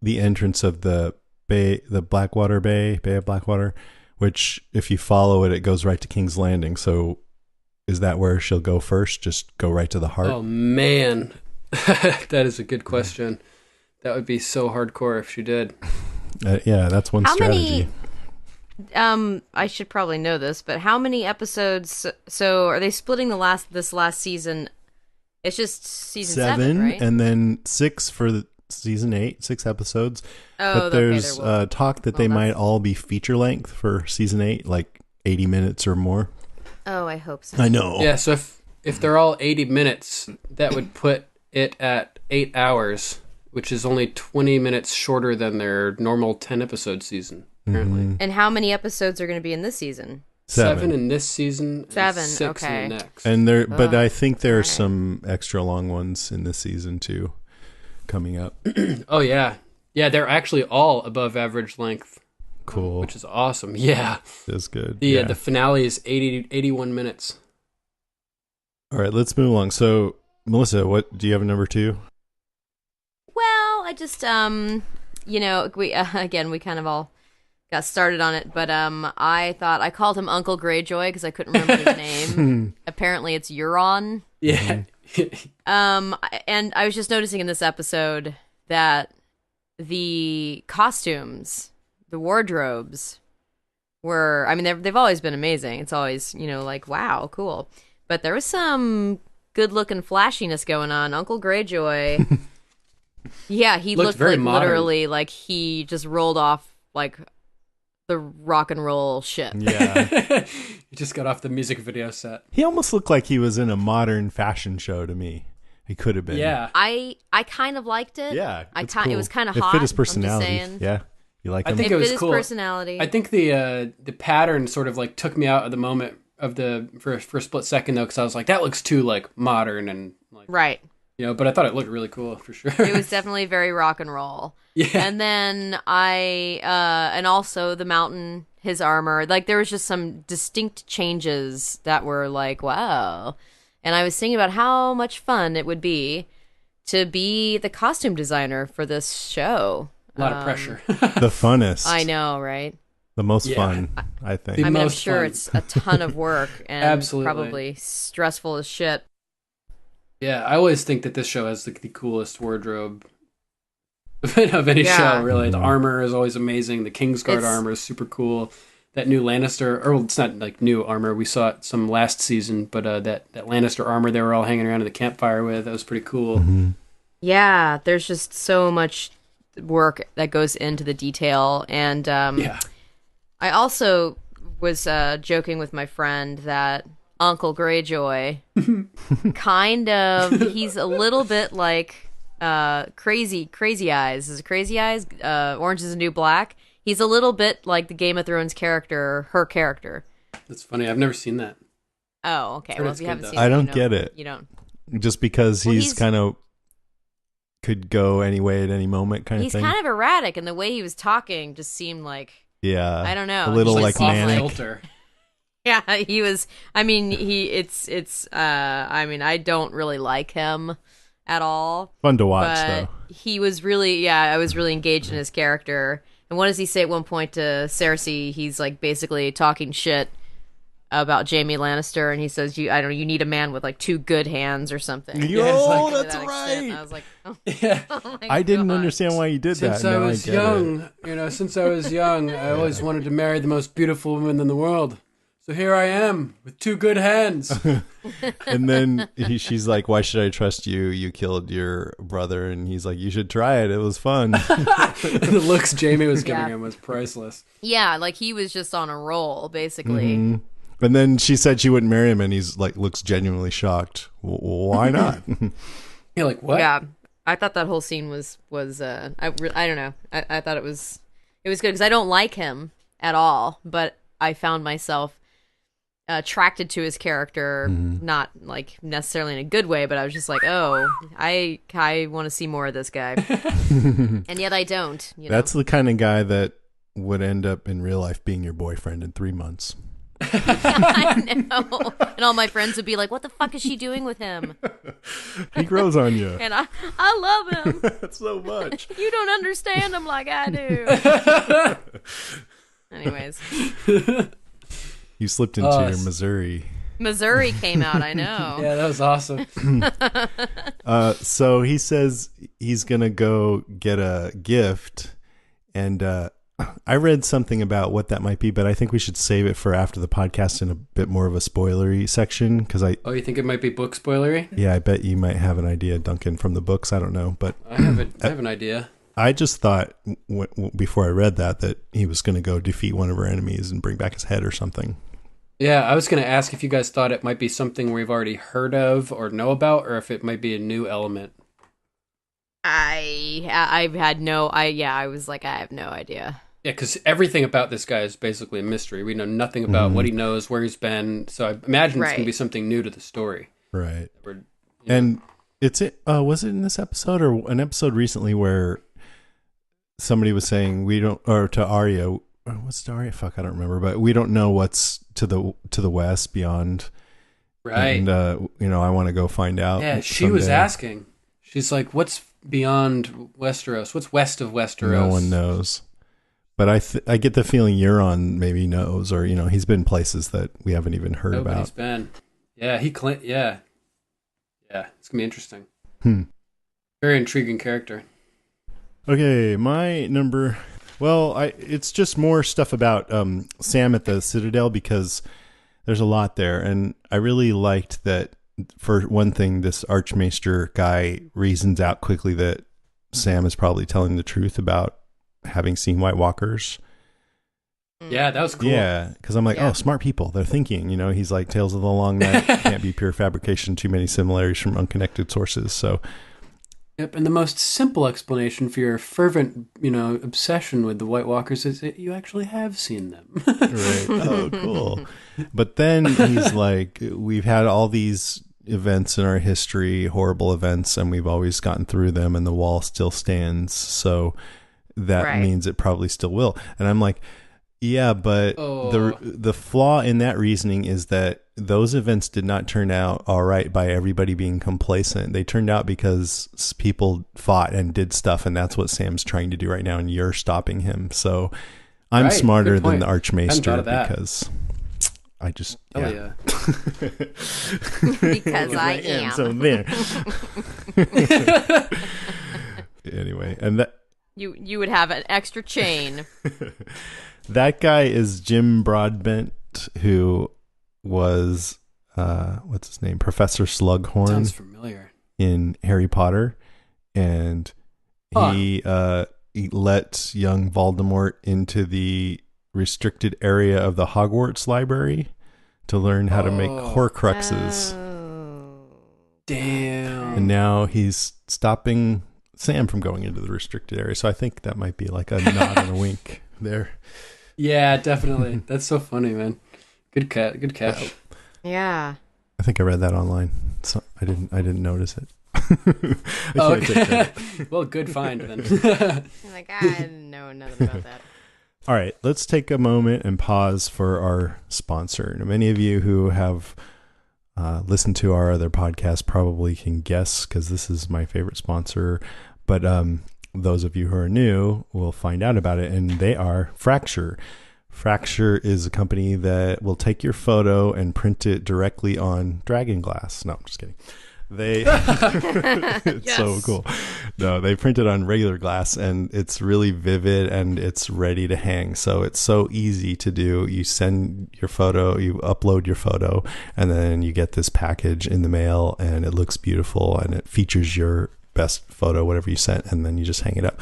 the entrance of the Bay of Blackwater, which if you follow it, it goes right to King's Landing. So is that where she'll go first? Just go right to the heart? Oh, man. That is a good question. That would be so hardcore if she did. Yeah, that's one strategy. I should probably know this, but how many episodes? So are they splitting this last season? It's just season 7, right? And then 6 for season 8, 6 episodes. Oh, but there's talk that they might all be feature length for season 8, like 80 minutes or more. Oh, I hope so. I know. Yeah, so if they're all 80 minutes, that would put it at 8 hours, which is only 20 minutes shorter than their normal 10-episode season, apparently. Mm-hmm. And how many episodes are going to be in this season? 7 in this season. 7, 6 okay. in the next. And but I think there are some extra long ones in this season too. coming up. Oh, yeah. Yeah, they're actually all above average length. Cool. Which is awesome. Yeah. That's good. The finale is 81 minutes. All right, let's move along. So, Melissa, what do you have a number 2? Well, I just we again we kind of all got started on it, but I called him Uncle Greyjoy because I couldn't remember his name. Apparently, it's Euron. Yeah. And I was just noticing in this episode that the costumes, the wardrobes, were, I mean, they've always been amazing. It's always, like, wow, cool. But there was some good-looking flashiness going on. Uncle Greyjoy, yeah, he looked very like modern. literally like he just rolled off like the rock and roll shit. Yeah. He just got off the music video set. He almost looked like he was in a modern fashion show to me. He could have been. Yeah. I kind of liked it. Yeah. It was kind of hot. It fit his I'm just personality. saying. Yeah. You like him? I think It it was fit his cool. personality. I think the pattern sort of like took me out of the moment for a split second though, because I was like, that looks too like modern and like Right. But I thought it looked really cool for sure. It was definitely very rock and roll. Yeah. And then and also the mountain, his armor, like there was just some distinct changes that were like, wow. And I was thinking about how much fun it would be to be the costume designer for this show. A lot of pressure. The funnest. I know, right? The most Yeah. fun, I think. The I mean, I'm most sure fun. it's a ton of work and Absolutely. probably stressful as shit. Yeah, I always think that this show has the coolest wardrobe of any Yeah. show, really. The armor is always amazing. The Kingsguard armor is super cool. That new Lannister, or it's not like new armor, we saw it some last season, but that Lannister armor they were all hanging around at the campfire with, that was pretty cool. Mm-hmm. Yeah, there's just so much work that goes into the detail. And Yeah. I also was joking with my friend that Uncle Greyjoy he's a little bit like Crazy Eyes. Is it Crazy Eyes? Orange is the New Black. He's a little bit like the Game of Thrones character, her character. That's funny. I've never seen that. Oh, okay. Heard Well, it's if you good, haven't though. seen I it, don't get it. You don't. Just because Well, he's he's- kind of could go any way at any moment kind He's of thing. kind of erratic, and the way he was talking just seemed like, Yeah. I don't know. A little Just like seemed manic. Filter. yeah, he was. I mean, I mean, I don't really like him at all. Fun to watch, But though. he was really, I was really engaged in his character. And what does he say at one point to Cersei? He's like basically talking shit about Jaime Lannister, and he says, "You need a man with like 2 good hands or something." Yo, it's like- To that's that extent. right. And I was like, oh, Yeah. oh my I didn't God. understand why you did Since that. I Now was get it. young, since I was young, I always wanted to marry the most beautiful woman in the world. So here I am with 2 good hands. And then she's like, "Why should I trust you? You killed your brother." And he's like, "You should try it. It was fun." The looks Jamie was giving Yeah. him was priceless. Yeah, like he was just on a roll, basically. Mhm. And then she said she wouldn't marry him, and he's like, looks genuinely shocked. Why not? You're like, what? Yeah, I thought that whole scene was I don't know. I thought it was good because I don't like him at all, but I found myself attracted to his character, not like necessarily in a good way, but I was just like, oh, I want to see more of this guy, and yet I don't. That's the kind of guy that would end up in real life being your boyfriend in 3 months. I know, and all my friends would be like, "What the fuck is she doing with him?" He grows on you. And I love him. So much. You don't understand him like I do. Anyways, You slipped into your Missouri. Missouri came out. I know. Yeah, that was awesome. So he says he's going to go get a gift. And I read something about what that might be, but I think we should save it for after the podcast in a bit more of a spoilery section. Because Oh, you think it might be book spoilery? I bet you might have an idea, Duncan, from the books. I don't know. But I have an idea. I just thought before I read that he was going to go defeat one of our enemies and bring back his head or something. Yeah, I was going to ask if you guys thought it might be something we've already heard of or know about, or if it might be a new element. I was like, I have no idea. Yeah, because everything about this guy is basically a mystery. We know nothing about what he knows, where he's been. So I imagine it's going to be something new to the story. Right. Or, And Was it in this episode or an episode recently where somebody was saying we don't, or to Arya, what's to Arya? Fuck, I don't remember, but we don't know what's to the west beyond. Right. And I want to go find out. Yeah, she was asking. She's like, "What's beyond Westeros? What's west of Westeros?" No one knows. But I get the feeling Euron maybe knows, or he's been places that we haven't even heard about. Nobody's been. Yeah, yeah. It's gonna be interesting. Very intriguing character. Okay, my number. Well, it's just more stuff about Sam at the Citadel because there's a lot there, and I really liked that. For one thing, this Archmaester guy reasons out quickly that Sam is probably telling the truth about having seen White Walkers. Yeah, that was cool. Yeah, because I'm like, oh, smart people. They're thinking, he's like, Tales of the Long Night can't be pure fabrication, too many similarities from unconnected sources. So, yep, and the most simple explanation for your fervent, obsession with the White Walkers is that you actually have seen them. Right. Oh, cool. But then he's like, we've had all these events in our history, horrible events, and we've always gotten through them, and the wall still stands. So that means it probably still will. And I'm like, yeah, but the flaw in that reasoning is that those events did not turn out all right by everybody being complacent. They turned out because people fought and did stuff, and that's what Sam's trying to do right now, and you're stopping him. So I'm smarter than the Archmaester because I just yeah. Because I am. So there. Anyway, and that you would have an extra chain. That guy is Jim Broadbent, who was what's his name, Professor Slughorn. Sounds familiar. In Harry Potter, and he let young Voldemort into the restricted area of the Hogwarts library to learn how to make Horcruxes. Damn. And now he's stopping Sam from going into the restricted area. So I think that might be like a nod and a wink there. Yeah, definitely. That's so funny, man. Good catch. Yeah. I think I read that online. So I didn't notice it. Okay. Well, good find then. I'm like, I know nothing about that. All right, let's take a moment and pause for our sponsor. Now, many of you who have listened to our other podcast probably can guess because this is my favorite sponsor. But those of you who are new will find out about it, and they are Fracture. Fracture is a company that will take your photo and print it directly on dragon glass. No, I'm just kidding. It's so cool. No, they print it on regular glass, and it's really vivid and it's ready to hang. So it's so easy to do. You send your photo, you upload your photo, and then you get this package in the mail, and it looks beautiful, and it features your best photo, whatever you sent, and then you just hang it up.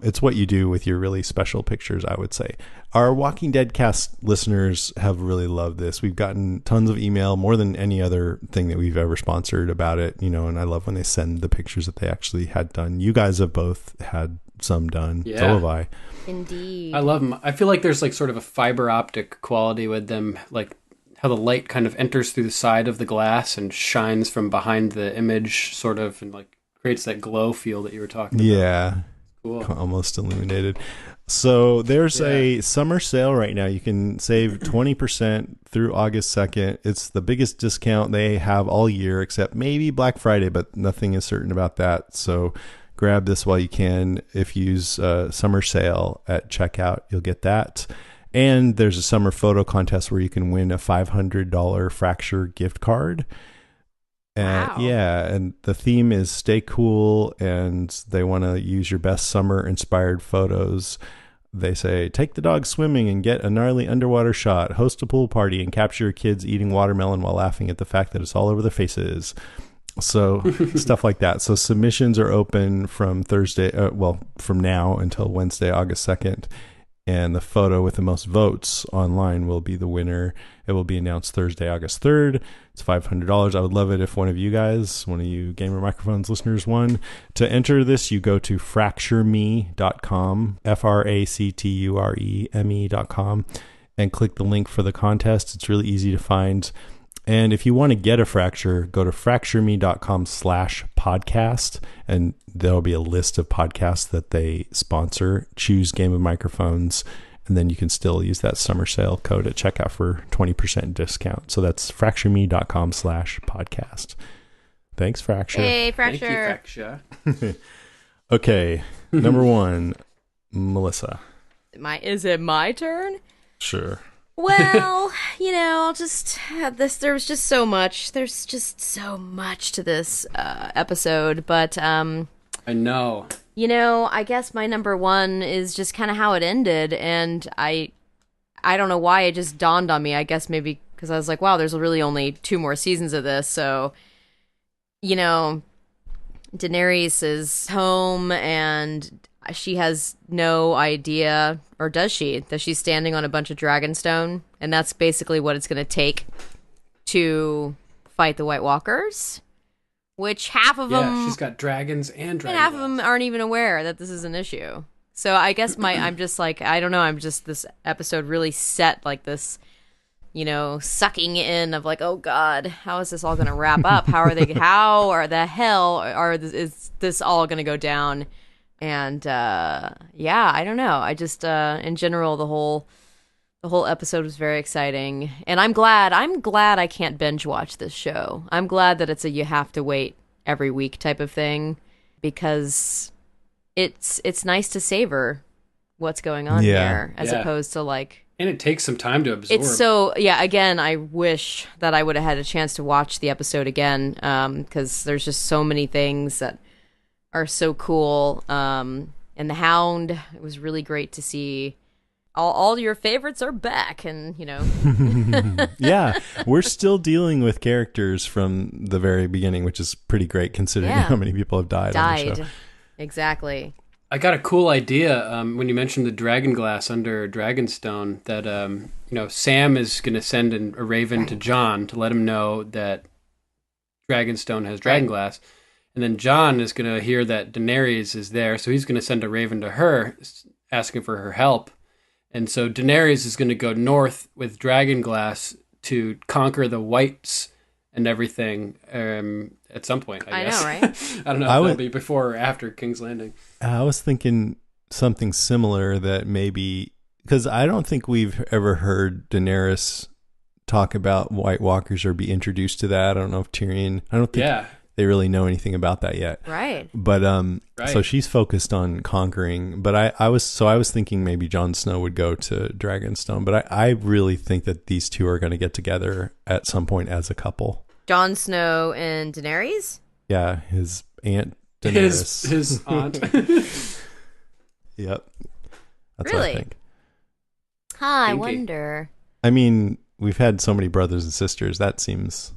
It's what you do with your really special pictures, I would say. Our Walking Dead cast listeners have really loved this. We've gotten tons of email, more than any other thing that we've ever sponsored about it, and I love when they send the pictures that they actually had done. You guys have both had some done. Yeah. So have I. Indeed. I love them. I feel like there's like sort of a fiber optic quality with them, like how the light kind of enters through the side of the glass and shines from behind the image sort of, and like creates that glow feel that you were talking about. Yeah. Cool. Almost illuminated. So there's a summer sale right now. You can save 20% through August 2nd. It's the biggest discount they have all year, except maybe Black Friday, but nothing is certain about that. So grab this while you can. If you use summer sale at checkout, you'll get that. And there's a summer photo contest where you can win a $500 Fracture gift card. Wow. Yeah, and the theme is stay cool, and they want to use your best summer inspired photos. They say, take the dog swimming and get a gnarly underwater shot, host a pool party, and capture your kids eating watermelon while laughing at the fact that it's all over their faces. So stuff like that. So submissions are open from from now until Wednesday, August 2nd. And the photo with the most votes online will be the winner. It will be announced Thursday, August 3rd. It's $500. I would love it if one of you Gamer Microphones listeners won. To enter this, you go to fractureme.com, fractureme.com, and click the link for the contest. It's really easy to find. And if you want to get a fracture, go to fractureme.com/podcast, and there'll be a list of podcasts that they sponsor. Choose Game of Microphones, and then you can still use that summer sale code at checkout for 20% discount. So that's fractureme.com/podcast. Thanks, Fracture. Hey, Fracture. Thank you, Fracture. Okay, number one, Melissa. Is it my turn? Sure. Well, I'll just have this. There's just so much. There's just so much to this episode. But, I know. I guess my number one is just kind of how it ended. And I don't know why it just dawned on me. I guess maybe because I was like, wow, there's really only 2 more seasons of this. So, Daenerys is home and she has no idea, or does she, that she's standing on a bunch of Dragonstone, and that's basically what it's going to take to fight the White Walkers, which half of them... she's got dragons and dragons. And half of them aren't even aware that this is an issue. So I guess I'm just like, I don't know, this episode really set like this, sucking in of like, oh God, how is this all going to wrap up? How are the hell is this all going to go down? And I don't know. I just in general the whole episode was very exciting, and I'm glad I can't binge watch this show. I'm glad that it's a you have to wait every week type of thing, because it's nice to savor what's going on here as opposed to like. And it takes some time to absorb. It's so again, I wish that I would have had a chance to watch the episode again, because there's just so many things that are so cool. And the Hound, it was really great to see all your favorites are back, and Yeah, we're still dealing with characters from the very beginning, which is pretty great considering how many people have died on the show. Exactly. I got a cool idea when you mentioned the dragon glass under Dragonstone, that Sam is going to send a raven to Jon to let him know that Dragonstone has dragon glass. And then Jon is going to hear that Daenerys is there, so he's going to send a raven to her, asking for her help. And so Daenerys is going to go north with Dragonglass to conquer the Whites and everything at some point, I guess. I know, right? I don't know if that'll be before or after King's Landing. I was thinking something similar, that maybe... Because I don't think we've ever heard Daenerys talk about White Walkers or be introduced to that. I don't know if Tyrion... I don't think... they really know anything about that yet. Right. But so she's focused on conquering. But I was thinking maybe Jon Snow would go to Dragonstone. But I really think that these two are going to get together at some point as a couple. Jon Snow and Daenerys? Yeah, his aunt Daenerys. His aunt. Yep. That's really? what I think. I wonder. I mean, we've had so many brothers and sisters. That seems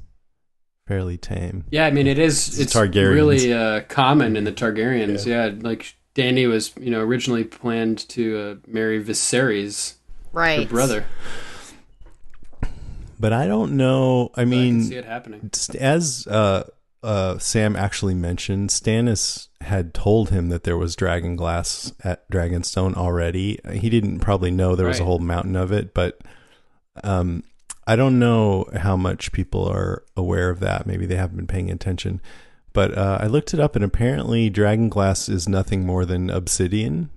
fairly tame. Yeah, I mean, it's really common in the Targaryens. Yeah, like Dany was, originally planned to marry Viserys, her brother. But I don't know. I mean, I can see it happening. As Sam actually mentioned, Stannis had told him that there was dragon glass at Dragonstone already. He didn't probably know there was a whole mountain of it, but I don't know how much people are aware of that. Maybe they haven't been paying attention. But I looked it up, and apparently dragon glass is nothing more than obsidian.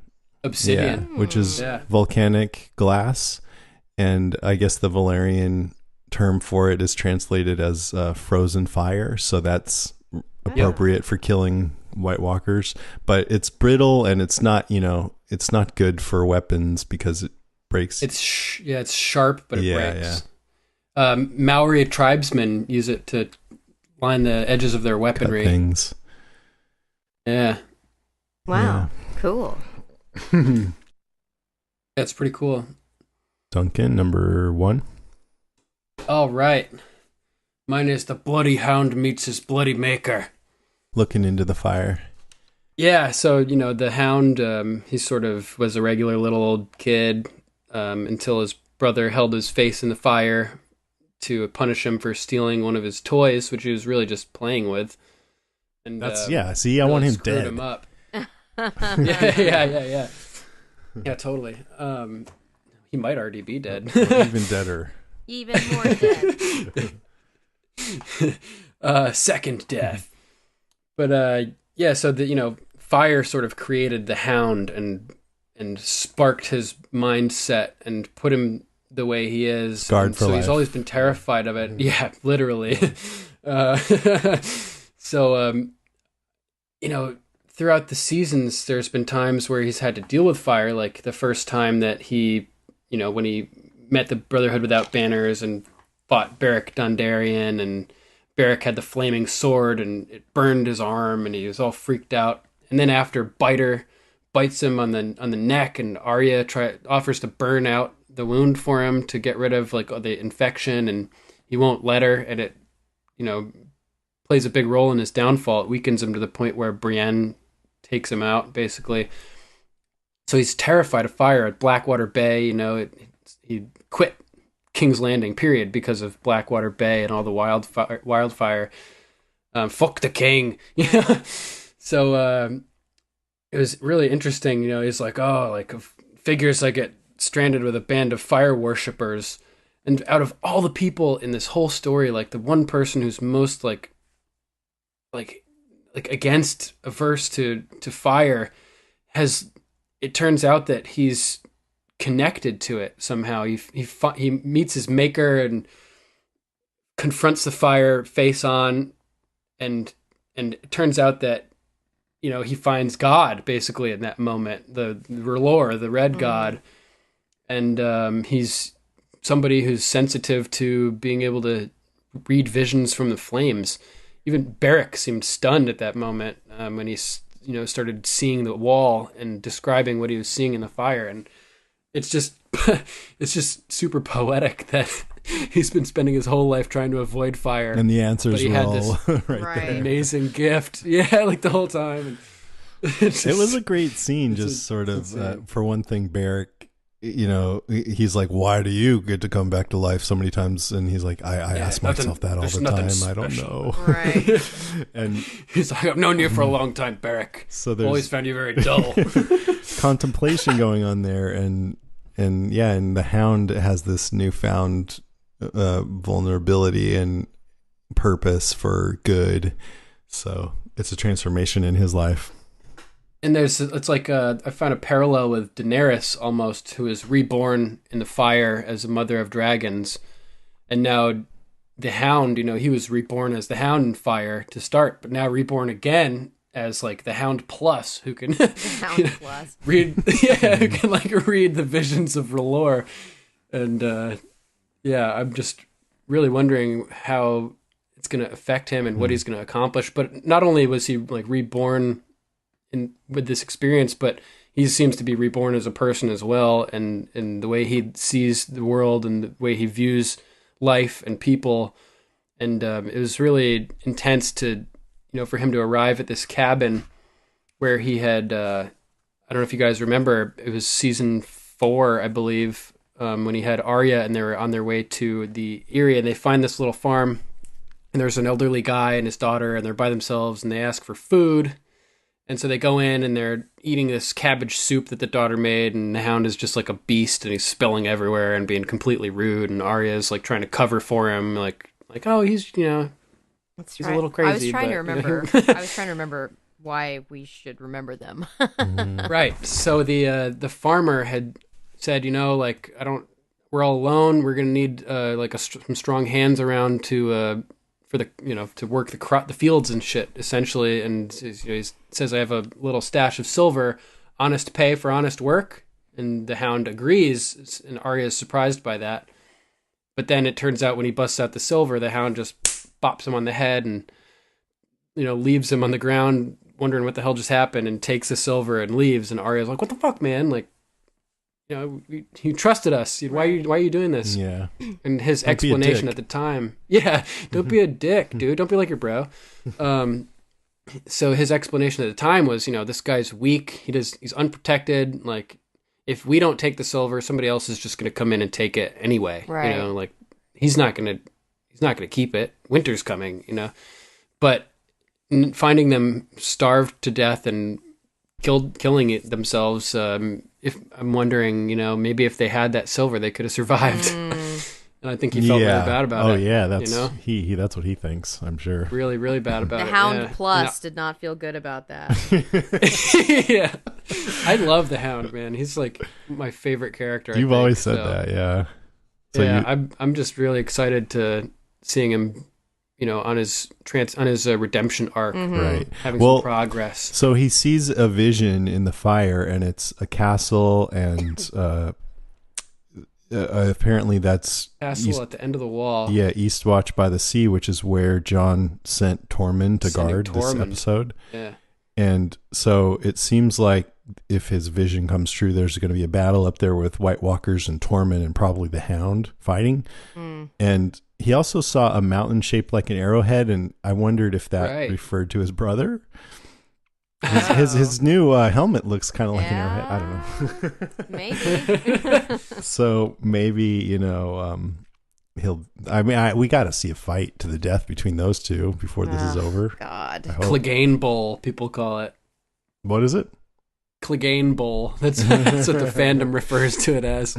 Obsidian? Yeah, which is volcanic glass. And I guess the Valyrian term for it is translated as frozen fire. So that's appropriate for killing White Walkers. But it's brittle, and it's not, it's not good for weapons because it breaks. It's sharp, but it breaks. Yeah. Maori tribesmen use it to line the edges of their weaponry. Cut things. Yeah. Wow. Yeah. Cool. That's pretty cool. Duncan, number 1. All right. Mine is the bloody hound meets his bloody maker. Looking into the fire. Yeah, so, the hound, he sort of was a regular little old kid until his brother held his face in the fire to punish him for stealing one of his toys, which he was really just playing with. And that's see, I want him dead. Him up. Yeah. Yeah, totally. He might already be dead. Even deader. Even more dead. Second death. But yeah, so fire sort of created the Hound and sparked his mindset and put him the way he is. Scarred for so life. He's always been terrified of it. Yeah, literally. So throughout the seasons, there's been times where he's had to deal with fire, like the first time that he, when he met the Brotherhood Without Banners and fought Beric Dondarrion, and Beric had the flaming sword and it burned his arm and he was all freaked out. And then after Biter bites him on the neck, and Arya offers to burn out the wound for him to get rid of like the infection, and he won't let her, and it plays a big role in his downfall. It weakens him to the point where Brienne takes him out, basically. So he's terrified of fire at Blackwater Bay. He quit King's Landing, period, because of Blackwater Bay and all the wildfire. Fuck the king. So it was really interesting. He's like, figures I get stranded with a band of fire worshippers. And out of all the people in this whole story, like the one person who's most like against, averse to fire, it turns out that he's connected to it somehow. He meets his maker and confronts the fire face on, and it turns out that he finds God basically in that moment, the R'hllor, the Red God, and he's somebody who's sensitive to being able to read visions from the flames. Even Beric seemed stunned at that moment when he started seeing the wall and describing what he was seeing in the fire. And it's just super poetic that he's been spending his whole life trying to avoid fire, and the answers were all right there. Amazing gift. Yeah, like the whole time. It was a great scene. Just sort of for one thing, Beric, he's like, why do you get to come back to life so many times? And he's like, I ask myself that all the time. I don't know. Right. And he's like, I've known you for a long time, Beric. So there's always found you very dull. Contemplation going on there, and the Hound has this newfound vulnerability and purpose for good. So it's a transformation in his life. And it's like I found a parallel with Daenerys almost, who is reborn in the fire as a mother of dragons, and now the Hound, he was reborn as the Hound in fire to start, but now reborn again as like the Hound Plus, who can Plus read, who can like read the visions of R'hllor, and I'm just really wondering how it's going to affect him and what he's going to accomplish. But not only was he like reborn with this experience, but he seems to be reborn as a person as well, and the way he sees the world and the way he views life and people. And it was really intense to for him to arrive at this cabin where he had I don't know if you guys remember, it was season 4, I believe, when he had Arya and they were on their way to the Eyrie, and they find this little farm, and there's an elderly guy and his daughter, and they're by themselves, and they ask for food. And so they go in and they're eating this cabbage soup that the daughter made, and the Hound is just like a beast, and he's spilling everywhere and being completely rude, and Arya's like trying to cover for him, like oh, he's he's a little crazy. I was trying to remember. I was trying to remember why we should remember them. Right. So the farmer had said, we're all alone. We're gonna need some strong hands around to for the to work the fields and shit, essentially. And he says, I have a little stash of silver, honest pay for honest work. And the Hound agrees, and Arya is surprised by that. But then it turns out when he busts out the silver, the Hound just bops him on the head and leaves him on the ground wondering what the hell just happened, and takes the silver and leaves. And Arya's like, what the fuck, man? Like, you trusted us. Why are you doing this? Yeah. And his explanation at the time, don't be a dick, dude. Don't be like your bro. So his explanation at the time was, this guy's weak. He's unprotected. Like, if we don't take the silver, somebody else is just going to come in and take it anyway. Right. He's not going to keep it. Winter's coming, But finding them starved to death and killing it themselves, if I'm wondering, maybe if they had that silver, they could have survived. And I think he felt really bad about it. Oh yeah, that's he that's what he thinks, I'm sure. Really, really bad about it. The Hound Plus did not feel good about that. Yeah. I love the Hound, man. He's like my favorite character. You've always said that, yeah. So I'm just really excited to seeing him, on his redemption arc, right? Having some progress. So he sees a vision in the fire, and it's a castle, and apparently that's castle at the end of the wall. Yeah, Eastwatch by the Sea, which is where Jon sent Tormund to guard this episode. Yeah, and so it seems like if his vision comes true, there's going to be a battle up there with White Walkers and Tormund and probably the Hound fighting. And he also saw a mountain shaped like an arrowhead, and I wondered if that referred to his brother. His new helmet looks kind of like an arrowhead. I don't know. Maybe. So maybe, we got to see a fight to the death between those two before this is over. God. Clegane Bowl, people call it. What is it? Clegane Bowl. That's what the fandom refers to it as.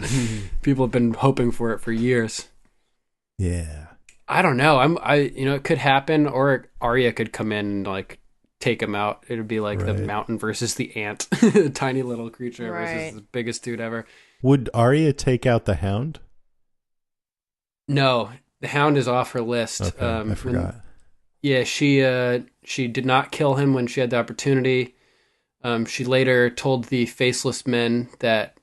People have been hoping for it for years. Yeah. I don't know. It could happen, or Arya could come in and take him out. It would be like the mountain versus the ant, the tiny little creature versus the biggest dude ever. Would Arya take out the Hound? No, the Hound is off her list. Okay, I forgot. She did not kill him when she had the opportunity. She later told the Faceless Men that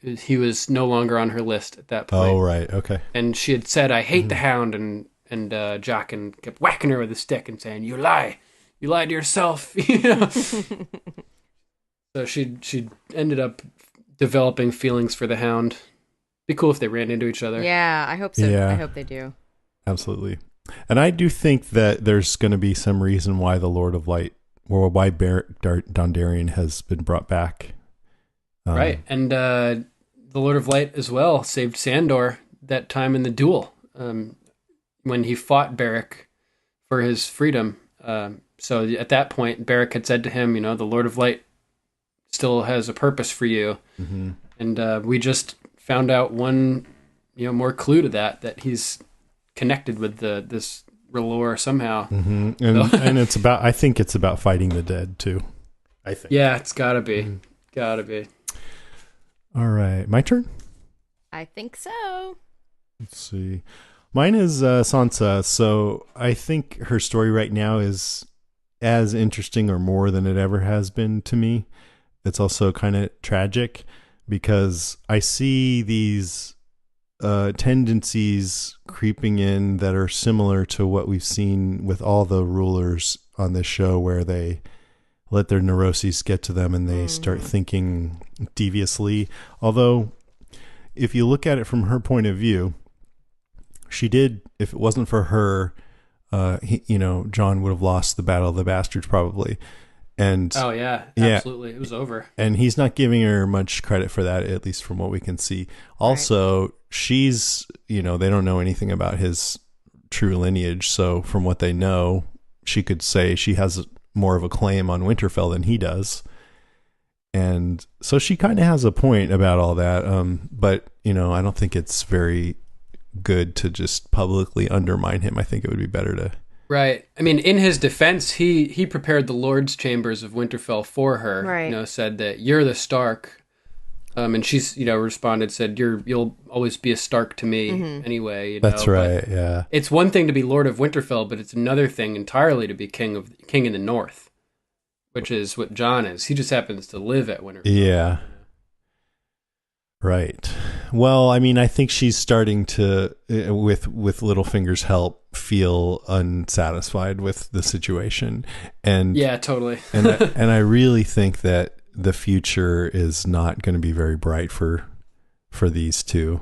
he was no longer on her list at that point. Oh, right. Okay. And she had said, "I hate the Hound," and Jaqen kept whacking her with a stick and saying, "You lie. You lied to yourself." So she ended up developing feelings for the Hound. Be cool if they ran into each other. Yeah, I hope so. Yeah. I hope they do. Absolutely. And I do think that there's going to be some reason why the Lord of Light, or why Beric Dondarrion has been brought back. Right. And the Lord of Light as well saved Sandor that time in the duel when he fought Beric for his freedom. So at that point, Beric had said to him, the Lord of Light still has a purpose for you. Mm-hmm. And we just found out one, more clue to that he's connected with this R'hllor somehow. Mm-hmm. And I think it's about fighting the dead too. I think. Yeah, it's gotta be. Mm-hmm. Gotta be. All right. My turn? I think so. Let's see. Mine is Sansa. So I think her story right now is as interesting or more than it ever has been to me. It's also kind of tragic because I see these tendencies creeping in that are similar to what we've seen with all the rulers on this show, where they let their neuroses get to them and they start thinking deviously. Although, if you look at it from her point of view, she did, if it wasn't for her, Jon would have lost the Battle of the Bastards probably. And oh yeah, absolutely. It was over. And he's not giving her much credit for that, at least from what we can see. Also, she's, they don't know anything about his true lineage. So from what they know, she could say she has more of a claim on Winterfell than he does. And so she kind of has a point about all that. But, I don't think it's very good to just publicly undermine him. I think it would be better to... Right. I mean, in his defense, he prepared the Lord's chambers of Winterfell for her. Right. Said that you're the Stark, and she's responded, said you'll always be a Stark to me anyway. That's right. Yeah. It's one thing to be Lord of Winterfell, but it's another thing entirely to be king in the North, which is what Jon is. He just happens to live at Winterfell. Yeah. Right. Well, I mean, I think she's starting to, with Littlefinger's help, feel unsatisfied with the situation, and yeah, totally. and I really think that the future is not going to be very bright for these two.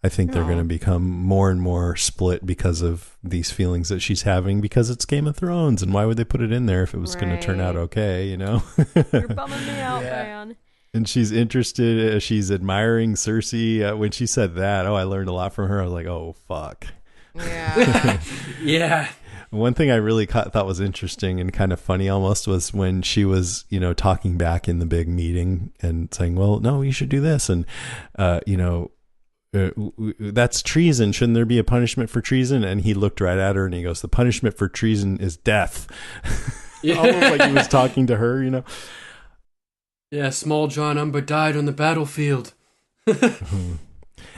I think they're going to become more and more split because of these feelings that she's having, because it's Game of Thrones, and why would they put it in there if it was going to turn out okay? You're bumming me out, man. And she's interested, she's admiring Cersei. When she said that, I learned a lot from her. I was like, oh, fuck. Yeah. Yeah. One thing I really thought was interesting and kind of funny almost was when she was, talking back in the big meeting and saying, well, no, you should do this. And, that's treason. Shouldn't there be a punishment for treason? And he looked right at her and he goes, the punishment for treason is death. Yeah. Almost like he was talking to her, Yeah, small John Umber died on the battlefield.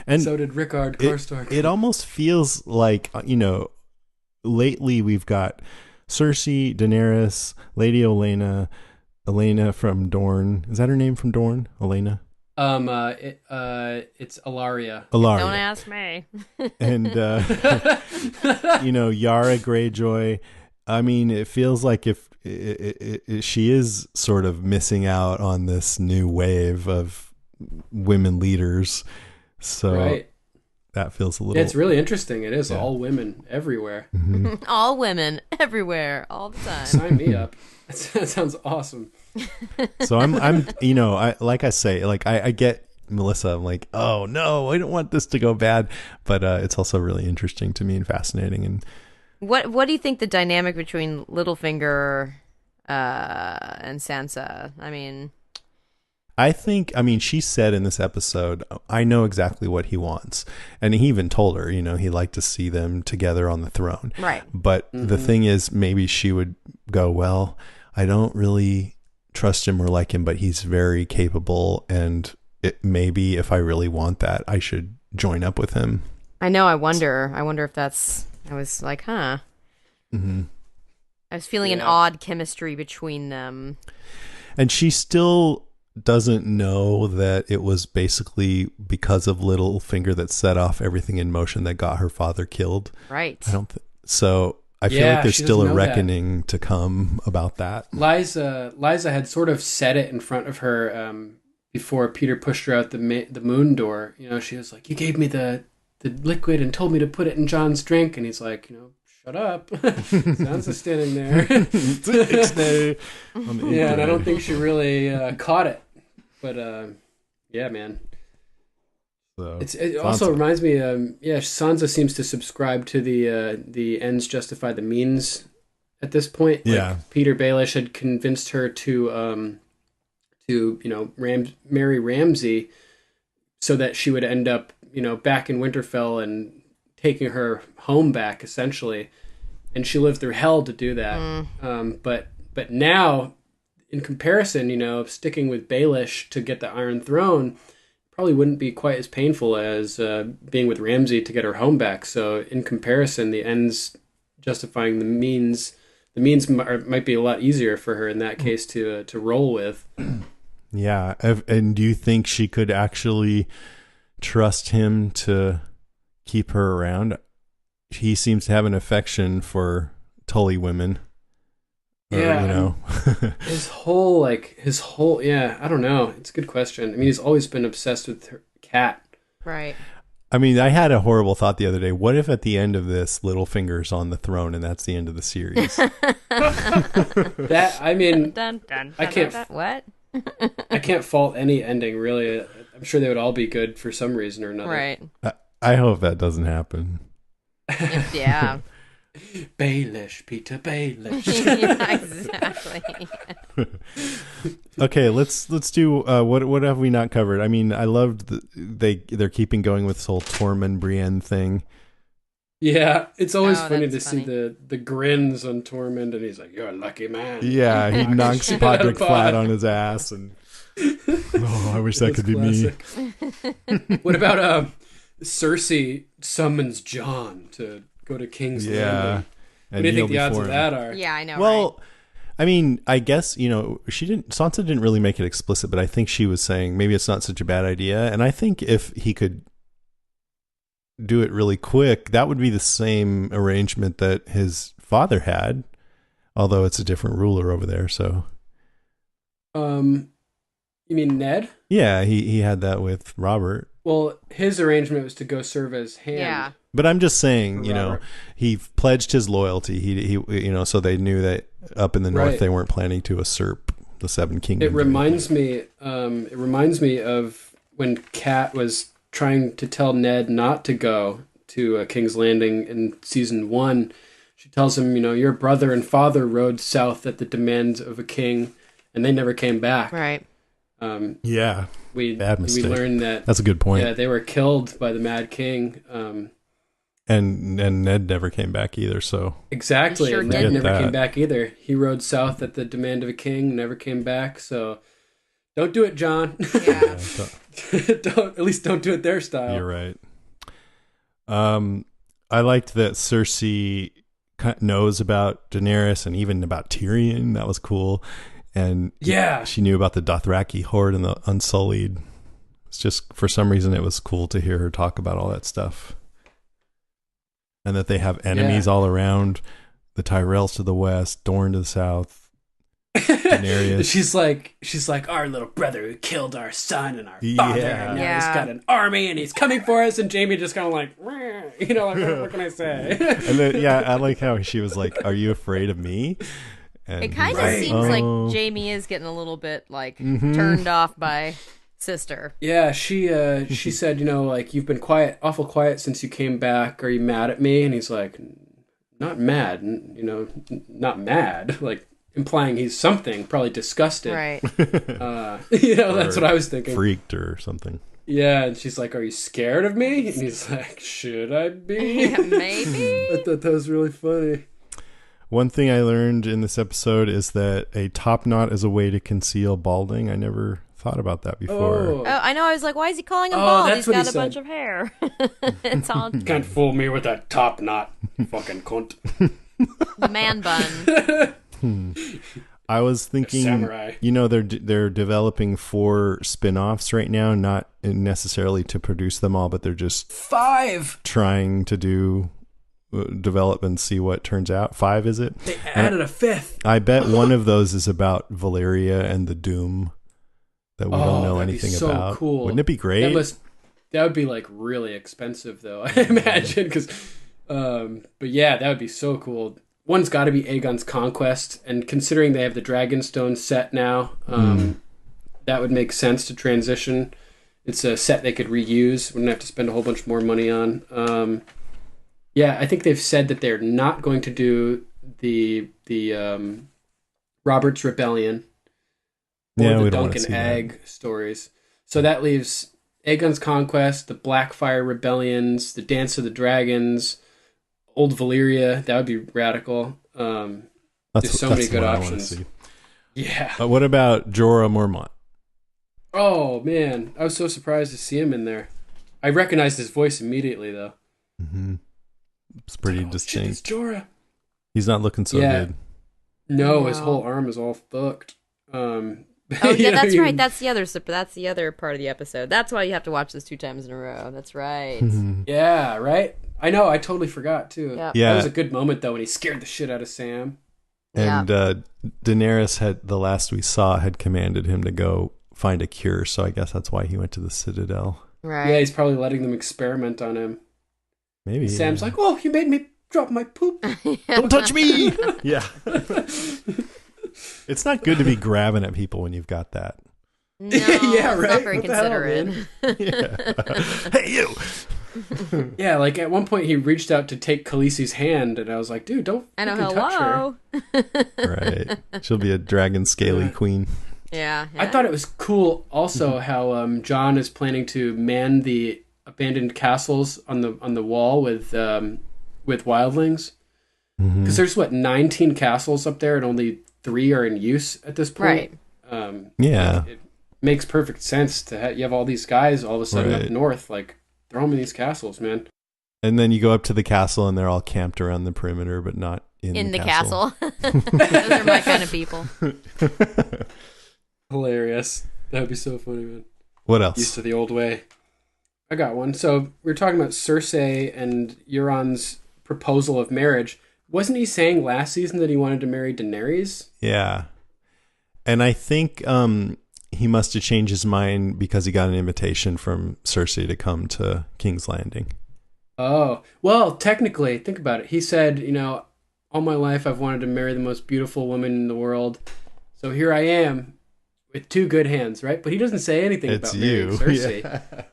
And so did Rickard Karstark. It almost feels like, lately we've got Cersei, Daenerys, Lady Olenna from Dorne. Is that her name from Dorne? Olenna? It's Ilaria. Ilaria. Don't ask me. And, Yara Greyjoy. I mean, it feels like if she is sort of missing out on this new wave of women leaders. So right. That feels a little... It's really interesting. It is all women everywhere. Mm-hmm. All women everywhere, all the time. Sign me up. That sounds awesome. So I'm I get Melissa. I'm like, oh no, I don't want this to go bad. But it's also really interesting to me and fascinating. And what do you think the dynamic between Littlefinger and Sansa? She said in this episode, I know exactly what he wants. And he even told her, he'd like to see them together on the throne. Right. But the thing is, maybe she would go, well, I don't really trust him or like him, but he's very capable. And maybe if I really want that, I should join up with him. I know. I wonder if that's, I was like, huh. Mm-hmm. I was feeling an odd chemistry between them. And she still doesn't know that it was basically because of Littlefinger that set off everything in motion that got her father killed. Right. So I feel like there's still a reckoning to come about that. Liza had sort of said it in front of her before Peter pushed her out the moon door. She was like, "You gave me the liquid and told me to put it in John's drink," and he's like, shut up. Sansa's standing there. Yeah, and I don't think she really caught it. But yeah, man. So, it also reminds me, Sansa seems to subscribe to the ends justify the means at this point. Like Peter Baelish had convinced her to marry Ramsay so that she would end up, back in Winterfell and taking her home back, essentially. And she lived through hell to do that. But now, in comparison, sticking with Baelish to get the Iron Throne probably wouldn't be quite as painful as being with Ramsay to get her home back. So in comparison, the ends justifying the means might be a lot easier for her in that case to roll with. Yeah. And do you think she could actually trust him to keep her around? He seems to have an affection for Tully women. Yeah, his whole, I don't know. It's a good question. He's always been obsessed with her cat. Right. I had a horrible thought the other day. What if at the end of this, Littlefinger's on the throne and that's the end of the series? I can't. What? I can't fault any ending, really. I'm sure they would all be good for some reason or another. Right. I hope that doesn't happen. Yeah. Baelish, Peter Baelish. Yeah, exactly. Okay, let's do what have we not covered? I loved they're keeping going with this whole Tormund Brienne thing. Yeah, it's always funny to see the grins on Tormund, and he's like, "You're a lucky man." Yeah, he knocks Podrick flat on his ass, and I wish that could be me. What about Cersei summons Jon to go to King's Landing? What do you think the odds of that are? Yeah, I know. Well, right? I guess, Sansa didn't really make it explicit, but I think she was saying maybe it's not such a bad idea. And I think if he could do it really quick, that would be the same arrangement that his father had, although it's a different ruler over there. So, you mean Ned? Yeah, he had that with Robert. Well, his arrangement was to go serve as hand. Yeah. But I'm just saying, he pledged his loyalty. He so they knew that up in the north they weren't planning to usurp the Seven Kingdoms. It reminds me of when Kat was trying to tell Ned not to go to King's Landing in season 1. She tells him, your brother and father rode south at the demands of a king, and they never came back. Right. Yeah, bad mistake. We learned that that's a good point. Yeah, they were killed by the Mad King. And Ned never came back either. So exactly, Sure Ned never came back either. He rode south at the demand of a king, never came back. So don't do it, John. Yeah. At least don't do it their style. You're right. I liked that Cersei knows about Daenerys and even about Tyrion. That was cool. And yeah, she knew about the Dothraki horde and the Unsullied. It's just, for some reason, it was cool to hear her talk about all that stuff. And that they have enemies all around. The Tyrells to the west, Dorne to the south. Daenerys. she's like our little brother who killed our son and our father. Yeah. And now he's got an army and he's coming for us. And Jaime just kind of like, what can I say? And then, I like how she was like, "Are you afraid of me?" And It kind of seems like Jaime is getting a little bit like turned off by sister. Yeah, she said, you've been awful quiet since you came back. Are you mad at me? And he's like, not mad, not mad, like implying he's something, probably disgusted. Right. That's what I was thinking. Freaked or something. Yeah, and she's like, are you scared of me? And he's like, should I be? Yeah, maybe. I thought that was really funny. One thing I learned in this episode is that a top knot is a way to conceal balding. I never thought about that before. Oh, I know. I was like, why is he calling him bald? That's He's got what he a said. bunch of hair. It's all Can't fool me with that top knot, fucking cunt. the man bun. I was thinking, samurai. They're developing 4 spin-offs right now, not necessarily to produce them all, but they're just 5 trying to develop and see what turns out. 5, is it? They added a 5th. I bet one of those is about Valyria and the Doom that we don't know anything so about. Cool. Wouldn't it be great? That would be like really expensive though, I imagine, because but yeah, that would be so cool. One's got to be Aegon's Conquest, and considering they have the Dragonstone set now, that would make sense to transition. It's a set they could reuse, wouldn't have to spend a whole bunch more money on. Yeah, I think they've said that they're not going to do the Robert's Rebellion or the Duncan Egg stories. So that leaves Aegon's Conquest, the Blackfire Rebellions, the Dance of the Dragons, Old Valyria. That would be radical. There's so many good options. Yeah. What about Jorah Mormont? Oh, man. I was so surprised to see him in there. I recognized his voice immediately, though. Mm-hmm. It's pretty distinct. Shit, it's Jorah. He's not looking so good. No, his whole arm is all fucked. Oh yeah, that's right. That's the other part of the episode. That's why you have to watch this 2 times in a row. That's right. Yeah, right? I know, I totally forgot too. Yep. Yeah. That was a good moment though when he scared the shit out of Sam. And Daenerys the last we saw had commanded him to go find a cure, so I guess that's why he went to the Citadel. Right. Yeah, he's probably letting them experiment on him. Maybe. And Sam's like, "Oh, you made me drop my poop. Don't touch me!" Yeah. It's not good to be grabbing at people when you've got that. No, Yeah, it's right? not very What the hell, considerate. Hey, you! Yeah, like at one point he reached out to take Khaleesi's hand, and I was like, "Dude, don't I know, fucking touch her." hello. Right. She'll be a dragon scaly queen. Yeah, I thought it was cool also how Jon is planning to man the abandoned castles on the wall with wildlings. Because there's 19 castles up there and only 3 are in use at this point. Right. Yeah. It makes perfect sense to you have all these guys all of a sudden up north, like throw them in these castles, man. And then you go up to the castle and they're all camped around the perimeter, but not in the castle. Those are my kind of people. Hilarious. That would be so funny, man. What else? Used to the old way. I got one. So we were talking about Cersei and Euron's proposal of marriage. Wasn't he saying last season that he wanted to marry Daenerys? Yeah. And I think he must have changed his mind because he got an invitation from Cersei to come to King's Landing. Oh, well, technically, think about it. He said, all my life I've wanted to marry the most beautiful woman in the world. So here I am with 2 good hands, right? But he doesn't say anything It's about marrying you. Cersei.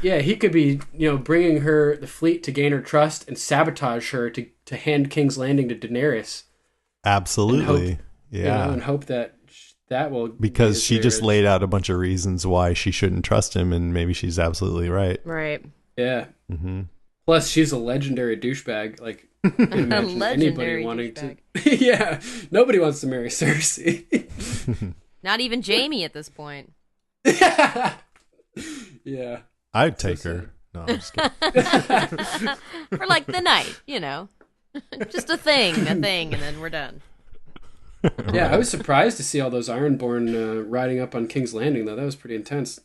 Yeah. He could be, bringing her the fleet to gain her trust and sabotage her to hand King's Landing to Daenerys. Absolutely. Yeah. And hope that that will because she just laid out a bunch of reasons why she shouldn't trust him, and maybe she's absolutely right. Right. Yeah. Mm-hmm. Plus, she's a legendary douchebag. Like, can't imagine anybody wanting douchebag. to. Yeah, nobody wants to marry Cersei. Not even Jamie at this point. Yeah. I'd take her. No, I'm just kidding. For like the night, you know. Just a thing, and then we're done. Yeah, I was surprised to see all those Ironborn riding up on King's Landing, though. That was pretty intense.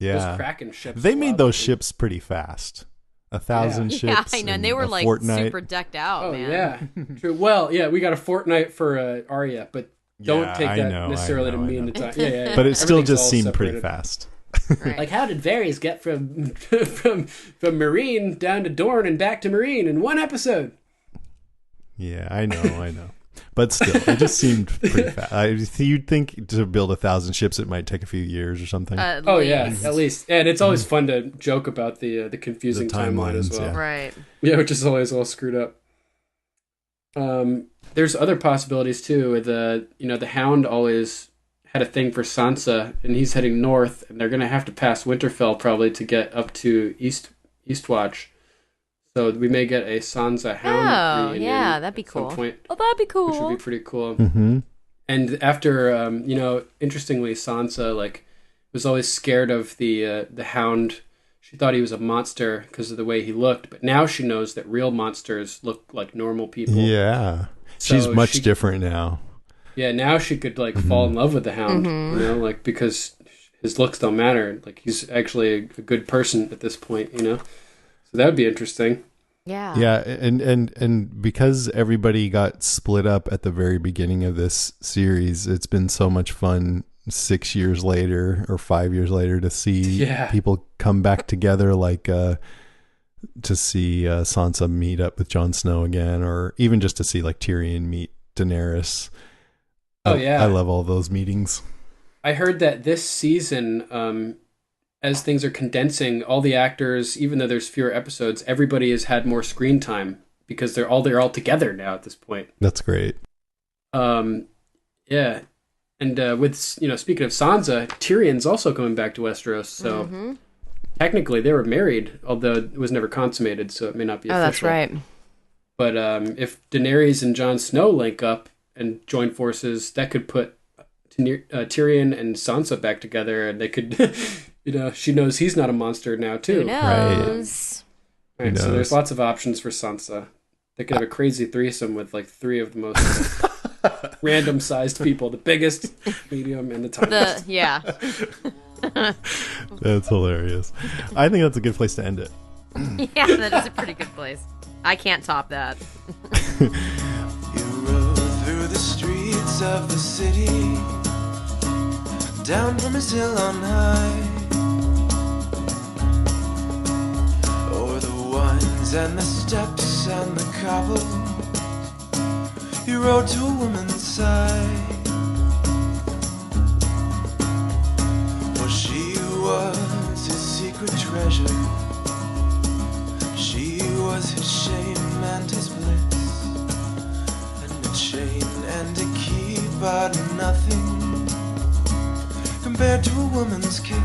Yeah. Those Kraken ships. They made those ships pretty fast. 1,000 ships. Yeah, I know. And they were like fortnight. super decked out, Oh, man. yeah. True. Well, yeah, we got a fortnight for Arya, but don't Yeah, take I that know, necessarily I know, to I mean know. the time. Yeah. But it still Everything's just all seemed separated. pretty fast. Right. Like, how did Varys get from Marine down to Dorne and back to Marine in one episode? Yeah, I know. But still, it just seemed pretty fast. You'd think to build 1,000 ships, it might take a few years or something. At Yeah, least. at least. And it's always fun to joke about the confusing The timeline as timelines, well. yeah. Right. Yeah, which is always all screwed up. There's other possibilities too. The Hound always had a thing for Sansa, and he's heading north, and they're gonna have to pass Winterfell probably to get up to Eastwatch. So we may get a Sansa Hound reunion. Yeah, that'd be at some cool. point, Oh, that'd be cool. which would be pretty cool. Mm-hmm. And after, interestingly, Sansa was always scared of the Hound. She thought he was a monster because of the way he looked, but now she knows that real monsters look like normal people. Yeah. So She's much different now. Yeah, now she could fall in love with the Hound, because his looks don't matter. Like, he's actually a good person at this point, So that would be interesting. Yeah. Yeah, and because everybody got split up at the very beginning of this series, it's been so much fun 6 years later or 5 years later to see people come back together, like to see Sansa meet up with Jon Snow again, or even just to see like Tyrion meet Daenerys. Oh, yeah. I love all those meetings. I heard that this season, as things are condensing, all the actors, even though there's fewer episodes, everybody has had more screen time because they're all together now at this point. That's great. Yeah. And with speaking of Sansa, Tyrion's also coming back to Westeros, so technically they were married, although it was never consummated, so it may not be official. Oh, that's right. But if Daenerys and Jon Snow link up and join forces, that could put Tyrion and Sansa back together, and they could, she knows he's not a monster now too. Who knows? Right. Who So knows? there's lots of options for Sansa. They could have a crazy threesome with like 3 of the most random sized people, the biggest, medium, and the tiniest. That's hilarious. I think that's a good place to end it. Yeah, that is a pretty good place. I can't top that. You rode through the streets of the city, down from his hill on high, o'er the wines and the steps and the cobble. You rode to a woman's side, for she was his secret treasure. She was his shame and his bliss, and a chain and a key, but nothing compared to a woman's kiss.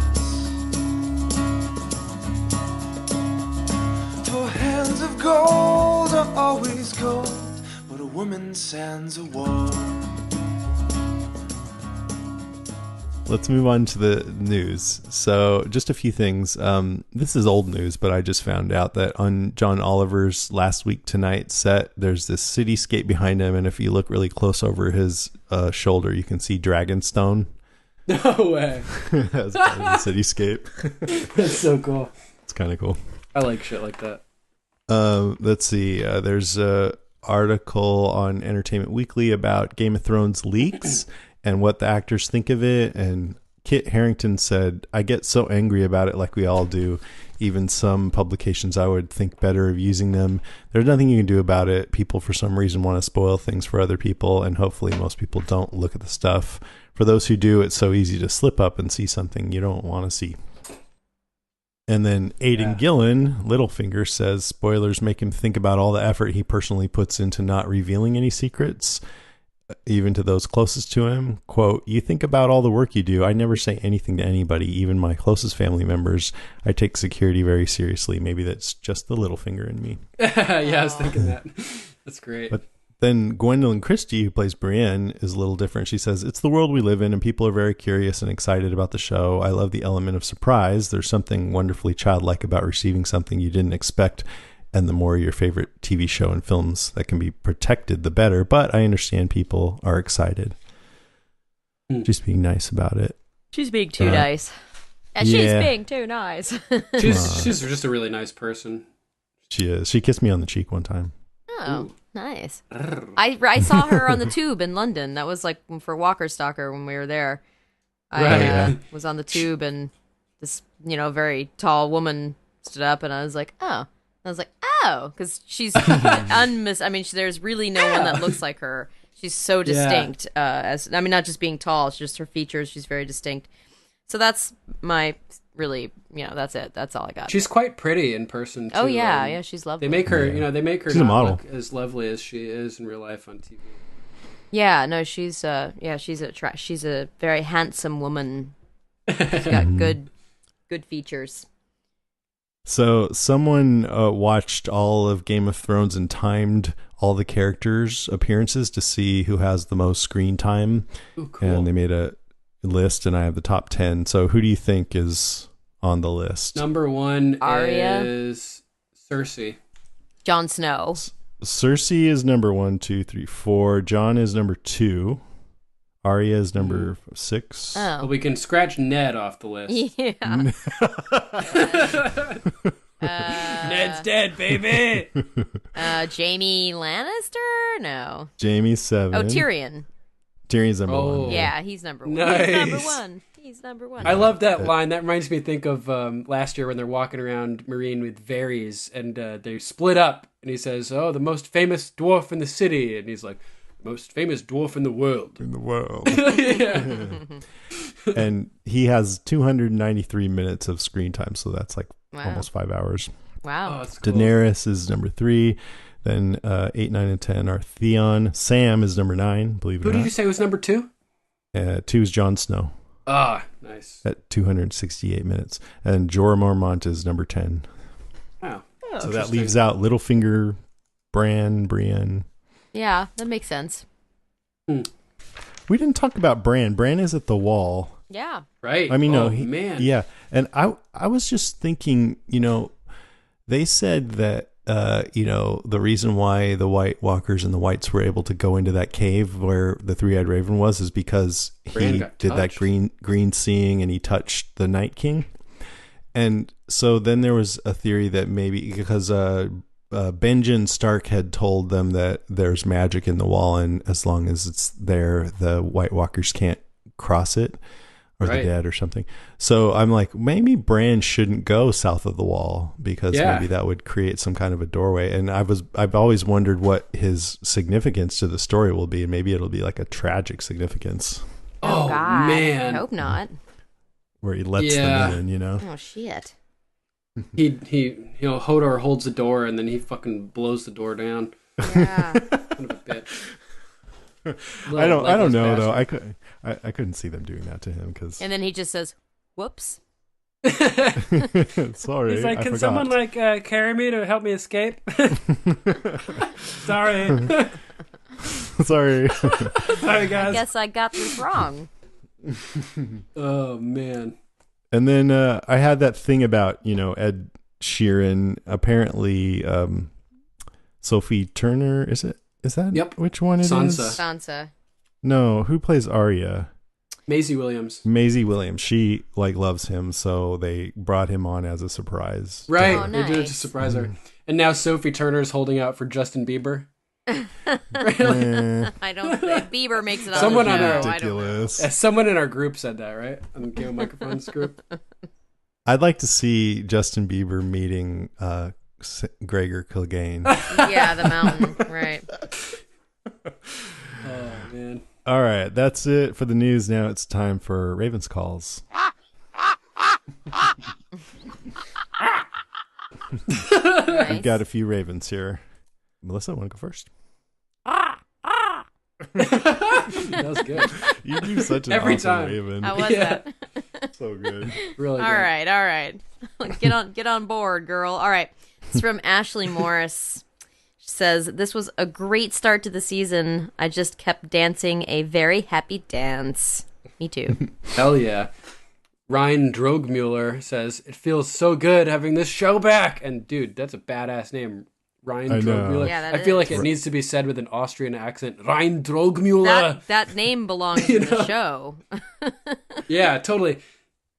For hands of gold are always cold, but a woman's hands are warm. Let's move on to the news. So just a few things. This is old news, but I just found out that on John Oliver's Last Week Tonight set, there's this cityscape behind him, and if you look really close over his shoulder, you can see Dragonstone. No way. As part of the cityscape. That's so cool. It's kind of cool. I like shit like that. Let's see. There's a article on Entertainment Weekly about Game of Thrones leaks and what the actors think of it. And Kit Harington said, I get so angry about it, like we all do. Even some publications, I would think better of using them. There's nothing you can do about it. People, for some reason, want to spoil things for other people, and hopefully most people don't look at the stuff. For those who do, it's so easy to slip up and see something you don't want to see. And then Aidan Gillen, Littlefinger, says spoilers make him think about all the effort he personally puts into not revealing any secrets. even to those closest to him, quote, "You think about all the work you do. I never say anything to anybody, even my closest family members. I take security very seriously. Maybe that's just the little finger in me." Yeah, I was thinking that. That's great. But then Gwendolyn Christie, who plays Brienne, is a little different. She says, "It's the world we live in, and people are very curious and excited about the show. I love the element of surprise. There's something wonderfully childlike about receiving something you didn't expect. And the more your favorite TV show and films that can be protected, the better. But I understand people are excited." Just being nice about it. She's being too nice. And she's being too nice. She's just a really nice person. She is. She kissed me on the cheek one time. Oh, nice. I saw her on the tube in London. That was like for Walker Stalker when we were there. I was on the tube and this, very tall woman stood up and I was like, oh. I was like, oh, because she's there's really no one that looks like her. She's so distinct. Not just being tall, it's just her features. She's very distinct. So that's my that's it. That's all I got. She's quite pretty in person too. Oh yeah, she's lovely. They make her, she's a model. Look as lovely as she is in real life on TV. Yeah, no, she's a very handsome woman. She's got good features. So someone watched all of Game of Thrones and timed all the characters' appearances to see who has the most screen time. Ooh, cool. And they made a list, and I have the top 10. So who do you think is on the list? Number 1 Arya is Cersei. Jon Snow. Cersei is number 1, 2, 3, 4. Jon is number 2. Arya is number 6. Oh. Well, we can scratch Ned off the list. Yeah. Ned's dead, baby. Jaime Lannister? No. Jaime's 7. Oh, Tyrion. Tyrion's number 1. Yeah, he's number 1. Nice. He's number 1. I love that line. That reminds me think of last year when they're walking around Marine with Varys and they split up and he says, "Oh, the most famous dwarf in the city." And he's like, "Most famous dwarf in the world." Yeah. And he has 293 minutes of screen time, so that's like almost 5 hours. Wow. Oh, that's cool. Daenerys is number 3. Then 8, 9, and 10 are Theon. Sam is number 9, believe it or not. Who did you say was number 2? 2 is Jon Snow. Ah, nice. At 268 minutes. And Jorah Mormont is number 10. Wow. So that leaves out Littlefinger, Brienne. Yeah, that makes sense. We didn't talk about Bran. Bran is at the Wall. Yeah. Right. I mean, man. Yeah. And I was just thinking, they said that, the reason why the White Walkers and the Whites were able to go into that cave where the Three-Eyed Raven was is because he did that green seeing and he touched the Night King. And so then there was a theory that maybe because Benjen Stark had told them that there's magic in the wall, and as long as it's there, the White Walkers can't cross it, or the dead or something. So I'm like, maybe Bran shouldn't go south of the wall because maybe that would create some kind of a doorway. And I've always wondered what his significance to the story will be, and maybe it'll be like a tragic significance. Oh God, man, I hope not. Where he lets them in, Oh shit. Hodor holds the door and then he fucking blows the door down. Yeah. Kind of a bitch. I don't know though. I couldn't see them doing that to him because. And then he just says, "Whoops." Sorry. He's like, I "Can forgot. someone carry me to help me escape?" Sorry. Sorry. Sorry, guys. I guess I got this wrong. Oh man. And then I had that thing about Ed Sheeran. Apparently, Sophie Turner is it? Is that which one it is? Sansa. No, who plays Arya? Maisie Williams. Maisie Williams. She loves him, so they brought him on as a surprise. Right, Oh, they did it to nice. surprise her. And now Sophie Turner's holding out for Justin Bieber. Eh, I don't think Bieber makes it on Someone the on show. our- I don't know. ridiculous. Someone in our group said that, right? On the Game of Microphones group. I'd like to see Justin Bieber meeting Gregor Clegane. Yeah, the mountain. Right. Oh man. All right, that's it for the news. Now it's time for Ravens calls. Nice. We've got a few ravens here. Melissa, want to go first? That was good. You do such an Every awesome time. Raven. How was Yeah. that? So good. Really All right. Get on board, girl. All right. It's from Ashley Morris. She says, "This was a great start to the season. I just kept dancing a very happy dance." Me too. Hell yeah. Ryan Drogmuller says, "It feels so good having this show back." And dude, that's a badass name. Ryan I know. Drogmuller. Yeah, that I feel is. like it needs to be said with an Austrian accent. Ryan Drogmuller. That name belongs in the show. Yeah, totally.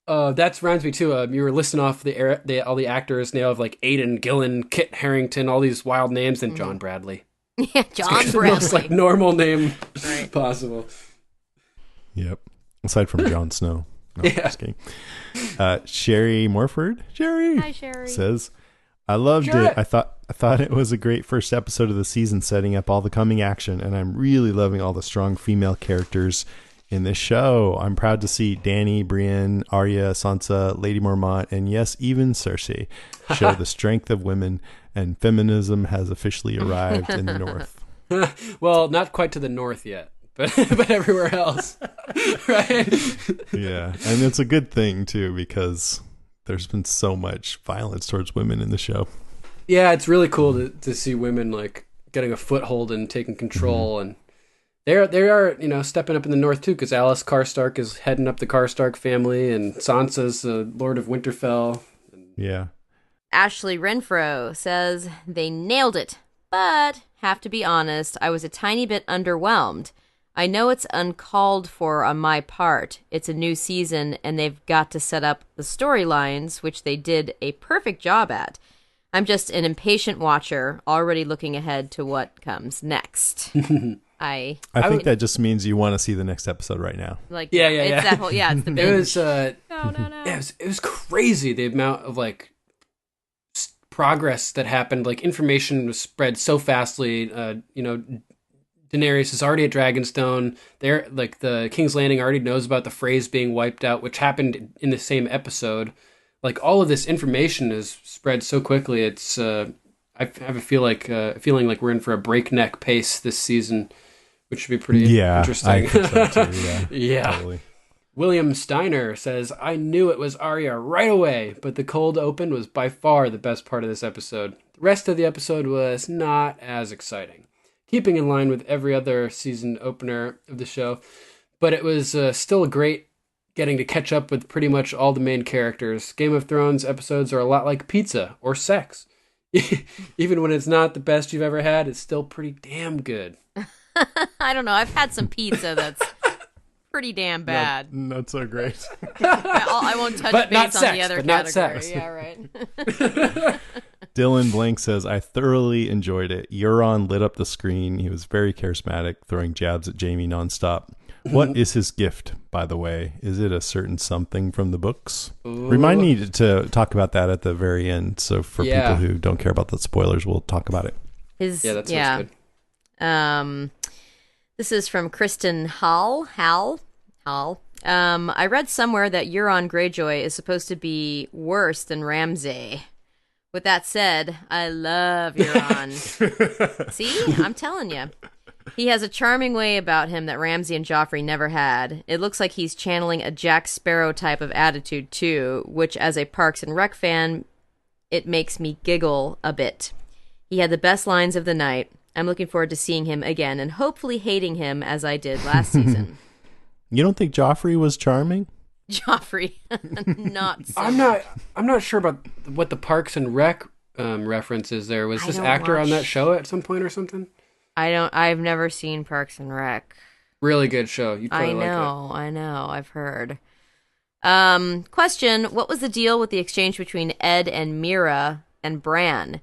That reminds me too. You were listing off all the actors. They have like Aidan Gillen, Kit Harington, all these wild names, and John Bradley. Yeah, John The most Bradley. like normal name Right. possible. Yep. Aside from Jon Snow. No, Yeah. just kidding. Sherry Morford. Hi, Sherry. Says, "I loved Sure. it. I thought it was a great first episode of the season, setting up all the coming action, and I'm really loving all the strong female characters in this show. I'm proud to see Dany, Brienne, Arya, Sansa, Lady Mormont, and yes, even Cersei show the strength of women, and feminism has officially arrived in the North." Well, not quite to the north yet, but everywhere else, right? Yeah, and it's a good thing too, because there's been so much violence towards women in the show. Yeah, it's really cool to see women like getting a foothold and taking control, and they are stepping up in the north too, because Alice Karstark is heading up the Karstark family, and Sansa's Lord of Winterfell. Yeah. Ashley Renfro says, "They nailed it, but have to be honest, I was a tiny bit underwhelmed. I know it's uncalled for on my part. It's a new season, and they've got to set up the storylines, which they did a perfect job at. I'm just an impatient watcher, already looking ahead to what comes next." I think that just means you want to see the next episode right now. like. Yeah. It's that whole. Yeah, it's the binge. It was no. yeah, it was crazy the amount of like progress that happened. Like information was spread so fastly. Daenerys is already at Dragonstone. They're like the King's Landing already knows about the Freys being wiped out, which happened in the same episode. Like all of this information is spread so quickly. It's I have a feeling like we're in for a breakneck pace this season, which should be pretty interesting. I think so too. Yeah, Yeah. totally. William Steiner says, "I knew it was Arya right away, but the cold open was by far the best part of this episode. The rest of the episode was not as exciting, keeping in line with every other season opener of the show, but it was still great getting to catch up with pretty much all the main characters. Game of Thrones episodes are a lot like pizza or sex. Even when it's not the best you've ever had, it's still pretty damn good." I don't know. I've had some pizza that's pretty damn bad. Not so great. I won't touch But not base on sex, the other but not category. sex. Yeah, right. Dylan Blank says, "I thoroughly enjoyed it. Euron lit up the screen. He was very charismatic, throwing jabs at Jaime nonstop. What is his gift, by the way? Is it a certain something from the books?" Ooh. Remind me to talk about that at the very end. So for Yeah. people who don't care about the spoilers, we'll talk about it. Yeah, that sounds good. This is from Kristen Hall. I read somewhere that Euron Greyjoy is supposed to be worse than Ramsay. With that said, I love Euron. See? I'm telling you. He has a charming way about him that Ramsay and Joffrey never had. It looks like he's channeling a Jack Sparrow type of attitude, too, which, as a Parks and Rec fan, it makes me giggle a bit. He had the best lines of the night. I'm looking forward to seeing him again and hopefully hating him as I did last season. You don't think Joffrey was charming? Joffrey, not so I'm not sure about what the Parks and Rec reference is there. Was I this don't actor on watch- that show at some point or something? I've never seen Parks and Rec. Really good show. You probably like I know, I've heard. Question, what was the deal with the exchange between Ed and Mira and Bran?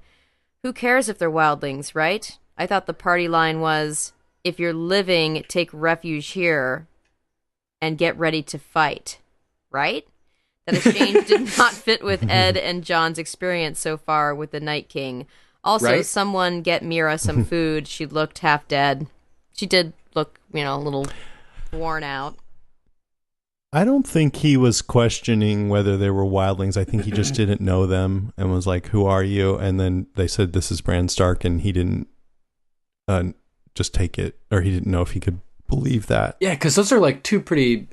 Who cares if they're wildlings, right? I thought the party line was, if you're living, take refuge here and get ready to fight, right? That exchange did not fit with Ed and John's experience so far with the Night King. Also, Right. someone get Mira some food. She looked half dead. She did look, a little worn out. I don't think he was questioning whether they were wildlings. I think he just didn't know them and was like, "Who are you?" And then they said, "This is Bran Stark," and he didn't just take it, or he didn't know if he could believe that. Yeah, because those are like two pretty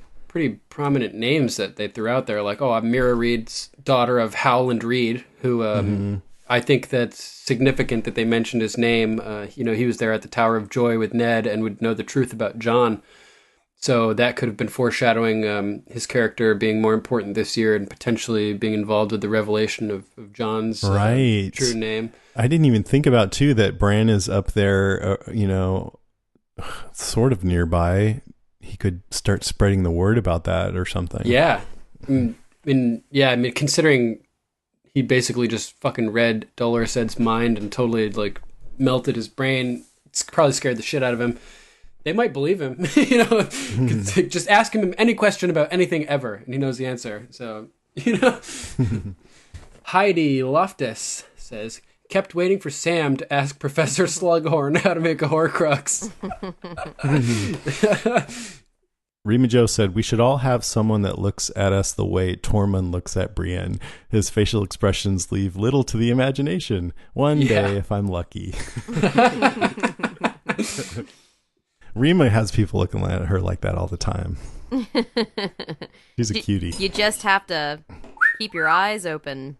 prominent names that they threw out there. Like, oh, I'm Mira Reed's daughter of Howland Reed, who I think that's significant that they mentioned his name. He was there at the Tower of Joy with Ned and would know the truth about Jon. So that could have been foreshadowing his character being more important this year and potentially being involved with the revelation of Jon's true name. I didn't even think about, too, that Bran is up there, sort of nearby. He could start spreading the word about that or something. Yeah. I mean, considering he basically just fucking read Dolorous Ed's mind and totally, like, melted his brain, it's probably scared the shit out of him. They might believe him, just ask him any question about anything ever, and he knows the answer. So, Heidi Loftus says, kept waiting for Sam to ask Professor Slughorn how to make a Horcrux. Rima Joe said, we should all have someone that looks at us the way Tormund looks at Brienne. His facial expressions leave little to the imagination. One day, if I'm lucky. Rima has people looking at her like that all the time. She's a cutie. You just have to keep your eyes open.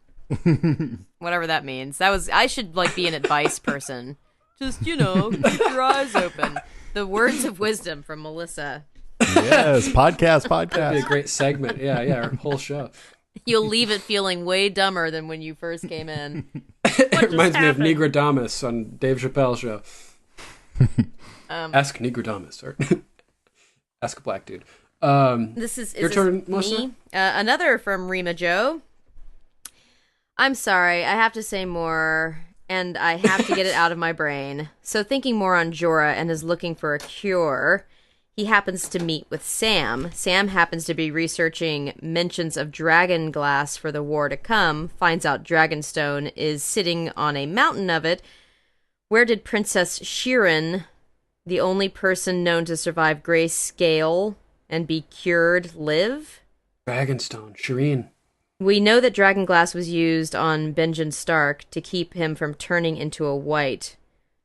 Whatever that means. I should be an advice person. Just, keep your eyes open. The words of wisdom from Melissa. Yes, podcast. That'd be a great segment. Yeah, our whole show. You'll leave it feeling way dumber than when you first came in. It reminds me of Negrodamus on Dave Chappelle's show. Ask Negrodamus, or ask a black dude. This is your turn, Melissa? Me? Another from Rima Joe. I'm sorry, I have to say more, and I have to get it out of my brain. So thinking more on Jorah and is looking for a cure, he happens to meet with Sam. Sam happens to be researching mentions of dragon glass for the war to come, finds out Dragonstone is sitting on a mountain of it. Where did Princess Shirin, the only person known to survive grayscale and be cured, live? Dragonstone, Shireen. We know that dragon glass was used on Benjen Stark to keep him from turning into a white.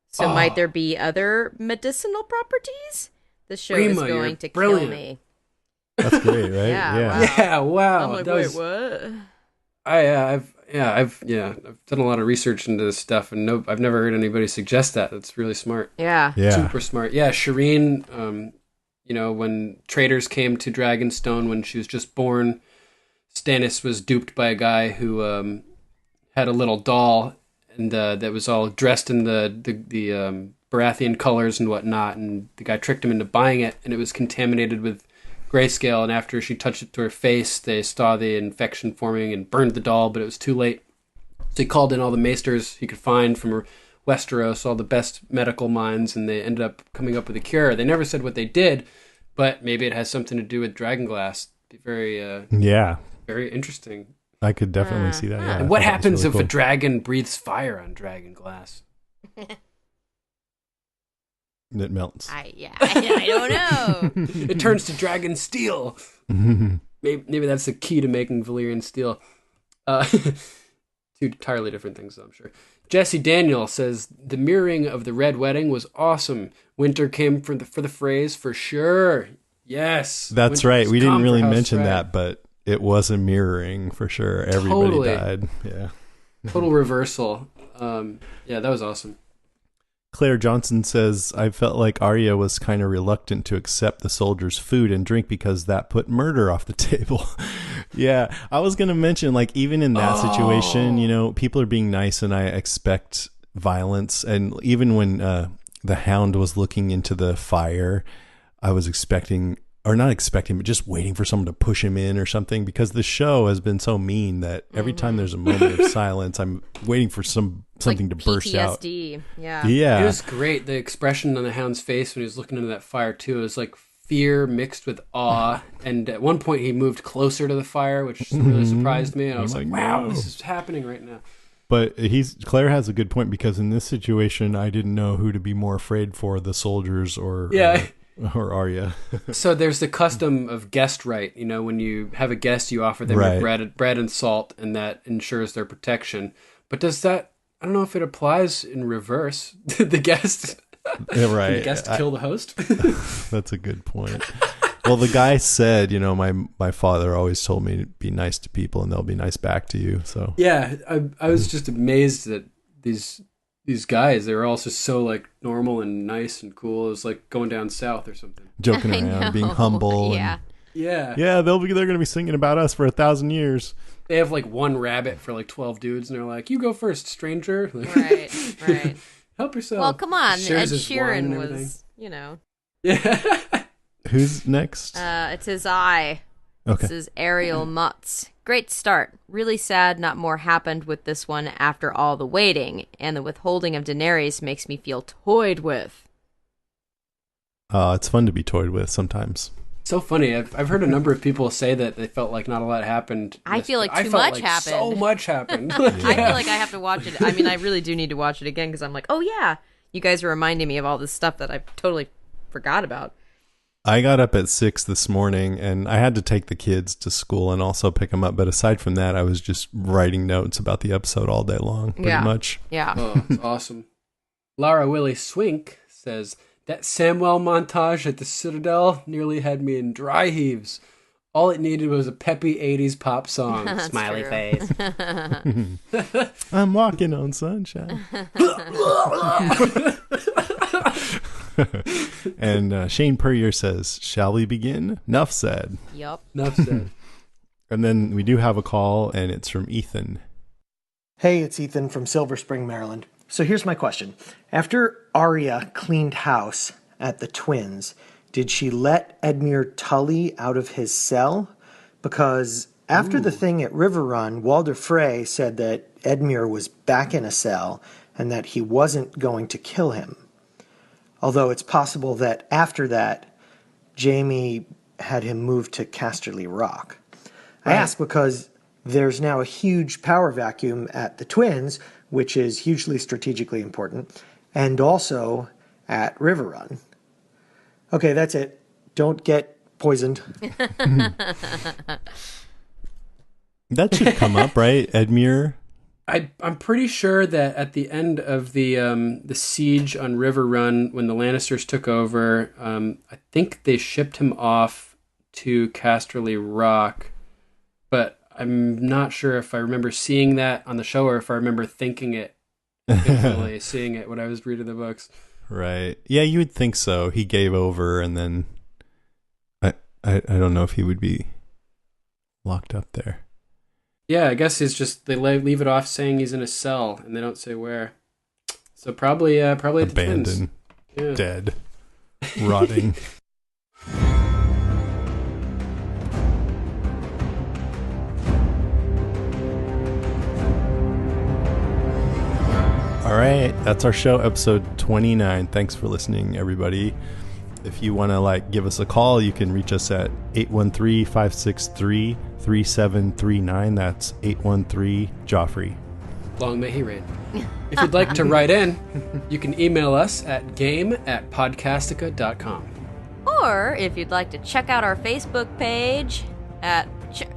So might there be other medicinal properties? The show is going to kill me. That's great, right? Yeah, wow. I'm like, wait, what? I've done a lot of research into this stuff, and I've never heard anybody suggest that. That's really smart. Yeah. Super smart. Yeah, Shireen, when traders came to Dragonstone when she was just born, Stannis was duped by a guy who had a little doll, and that was all dressed in the Baratheon colors and whatnot, and the guy tricked him into buying it, and it was contaminated with grayscale, and after she touched it to her face, they saw the infection forming and burned the doll, but it was too late. So he called in all the maesters he could find from Westeros, all the best medical minds, and they ended up coming up with a cure. They never said what they did, but maybe it has something to do with dragonglass. Very very interesting. I could definitely see that. Yeah, and what happens if a dragon breathes fire on dragonglass? It melts. I don't know. It turns to dragon steel. Maybe that's the key to making Valyrian steel. Two entirely different things, though, I'm sure. Jesse Daniel says, the mirroring of the Red Wedding was awesome. Winter came for the phrase for sure. Yes. That's right. We didn't really mention that, but it was a mirroring for sure. Everybody died. Yeah. Total reversal. That was awesome. Claire Johnson says, I felt like Arya was kind of reluctant to accept the soldiers' food and drink because that put murder off the table. Yeah, I was going to mention, even in that situation, people are being nice and I expect violence. And even when the Hound was looking into the fire, I was expecting, or not expecting, but just waiting for someone to push him in or something, because the show has been so mean that every time there's a moment of silence, I'm waiting for something to burst out. PTSD. Yeah. It was great. The expression on the Hound's face when he was looking into that fire too, it was like fear mixed with awe. And at one point he moved closer to the fire, which really surprised me. And I was like, wow, this is happening right now. But Claire has a good point, because in this situation, I didn't know who to be more afraid for, the soldiers or Arya. So there's the custom of guest right. When you have a guest, you offer them your bread and salt, and that ensures their protection. But does that, I don't know if it applies in reverse. The guest, Yeah, right. The guest kill the host. That's a good point. Well, the guy said, my father always told me to be nice to people and they'll be nice back to you. So yeah, I was just amazed that these guys, they were all just so like normal and nice and cool. It was like going down south or something. Joking around, being humble. Yeah. Yeah. Yeah, they're going to be singing about us for 1,000 years. They have like one rabbit for like 12 dudes, and they're like, "You go first, stranger." Like, Right. Help yourself. Well, come on. Ed Shares his wine and Sheeran everything. was, Yeah. Who's next? It says I. Okay. This is Ariel Mutz. Great start. Really sad not more happened with this one after all the waiting, and the withholding of Daenerys makes me feel toyed with. It's fun to be toyed with sometimes. So funny. I've heard a number of people say that they felt like not a lot happened. I feel like too felt much like happened. So much happened. I feel like I have to watch it. I mean, I really do need to watch it again because I'm like, oh yeah, you guys are reminding me of all this stuff that I totally forgot about. I got up at 6 this morning and I had to take the kids to school and also pick them up. But aside from that, I was just writing notes about the episode all day long, pretty much. Yeah. Oh, it's awesome. Lara Willie Swink says, that Samwell montage at the Citadel nearly had me in dry heaves. All it needed was a peppy 80s pop song. Smiley true. face. I'm walking on sunshine. And Shane Purrier says, shall we begin? Nuff said. Yup. Enough said. And then we do have a call, and it's from Ethan. Hey, it's Ethan from Silver Spring, Maryland. So here's my question. After Arya cleaned house at the Twins, did she let Edmure Tully out of his cell? Because after the thing at River Run, Walder Frey said that Edmure was back in a cell and that he wasn't going to kill him. Although it's possible that after that, Jaime had him moved to Casterly Rock. I ask because there's now a huge power vacuum at the Twins, which is hugely strategically important, and also at River Run. Okay, that's it. Don't get poisoned. That should come up, right? Edmure? I'm pretty sure that at the end of the siege on River Run, when the Lannisters took over, I think they shipped him off to Casterly Rock, but I'm not sure if I remember seeing that on the show or if I remember thinking it, definitely seeing it when I was reading the books. Right. Yeah, you would think so. He gave over, and then I don't know if he would be locked up there. Yeah, I guess it's just they leave it off saying he's in a cell, and they don't say where. So probably at the Twins. Abandoned, Yeah. dead, rotting. All right, that's our show, episode 29. Thanks for listening, everybody. If you want to give us a call, you can reach us at 813-563-3739. That's 813-JOFFREY. Long may he reign. If you'd like to write in, you can email us at game@podcastica.com. Or if you'd like to check out our Facebook page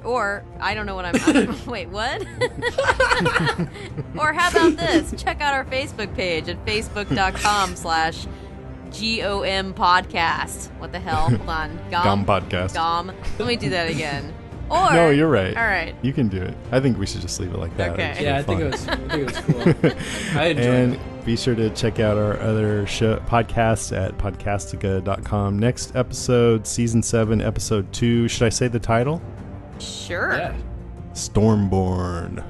or I don't know what I'm wait, what? Or how about this? Check out our Facebook page at facebook.com/GOM podcast. What the hell? Hold on. GOM podcast. GOM. Let me do that again. Or No, you're right. All right. You can do it. I think we should just leave it like that. Okay. It's Yeah, I really think fun. it was cool. I enjoyed And it. be sure to check out our other podcasts at podcastica.com. Next episode, season 7, episode 2. Should I say the title? Sure. Yeah. Stormborn.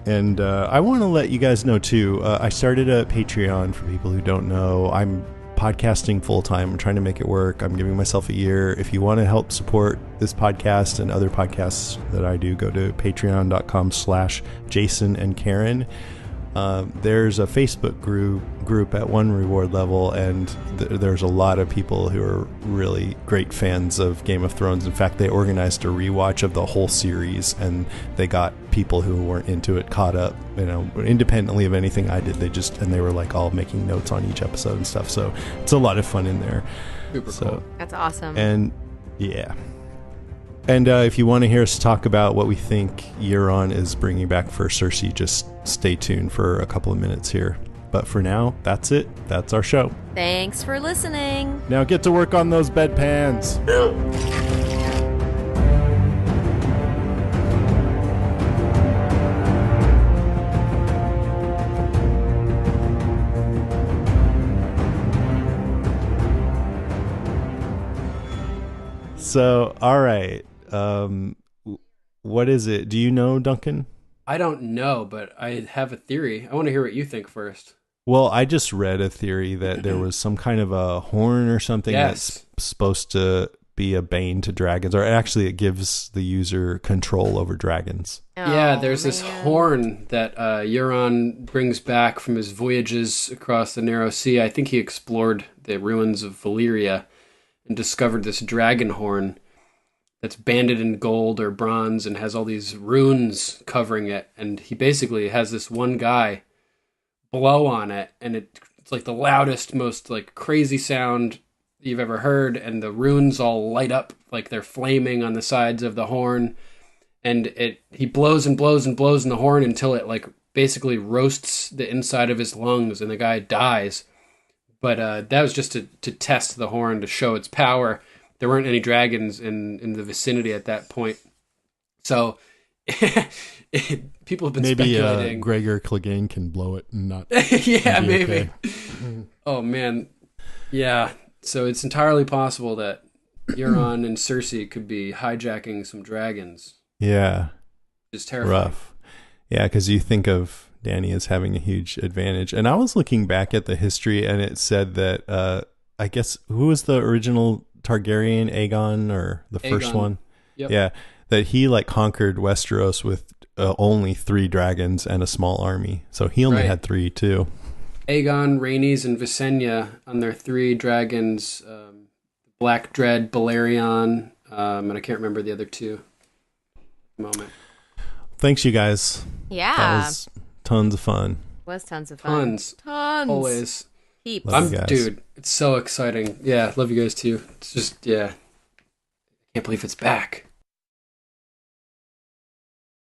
And I want to let you guys know too, I started a Patreon for people who don't know. I'm podcasting full time. I'm trying to make it work. I'm giving myself a year. If you want to help support this podcast and other podcasts that I do, go to patreon.com/Jason and Karen. There's a Facebook group at one reward level, and there's a lot of people who are really great fans of Game of Thrones. In fact, they organized a rewatch of the whole series, and they got people who weren't into it caught up, independently of anything I did. They were all making notes on each episode and stuff. So it's a lot of fun in there. Super cool. That's awesome. And yeah. And if you want to hear us talk about what we think Euron is bringing back for Cersei, just stay tuned for a couple of minutes here. But for now, that's it. That's our show. Thanks for listening. Now get to work on those bedpans. So, all right. What is it? Do you know, Duncan? I don't know, but I have a theory. I want to hear what you think first. Well, I just read a theory that there was some kind of a horn or something that's supposed to be a bane to dragons, or actually it gives the user control over dragons. Yeah, there's this horn that Euron brings back from his voyages across the Narrow Sea. I think he explored the ruins of Valyria and discovered this dragon horn that's banded in gold or bronze and has all these runes covering it. And he basically has this one guy blow on it, and it's like the loudest, most like crazy sound you've ever heard, and the runes all light up like they're flaming on the sides of the horn. And he blows and blows and blows in the horn until it like basically roasts the inside of his lungs, and the guy dies. But that was just to test the horn, to show its power. There weren't any dragons in the vicinity at that point. So people have been speculating. Maybe Gregor Clegane can blow it and not... Yeah, maybe. Okay. Oh, man. Yeah. So it's entirely possible that Euron and Cersei could be hijacking some dragons. Yeah. It's terrifying. Rough. Yeah, because you think of Dany as having a huge advantage. And I was looking back at the history, and it said that, I guess, who was the original Targaryen? Aegon, or the first one? Yep. Yeah, that he like conquered Westeros with only 3 dragons and a small army. So he only had 3 too. Aegon, Rhaenys, and Visenya on their 3 dragons, Black Dread, Balerion, and I can't remember the other 2 at the moment. Thanks, you guys. Yeah. That was tons of fun. Was tons of fun. Tons. Always. Heaps. Dude, it's so exciting. Yeah, love you guys too. It's just, yeah. I can't believe it's back.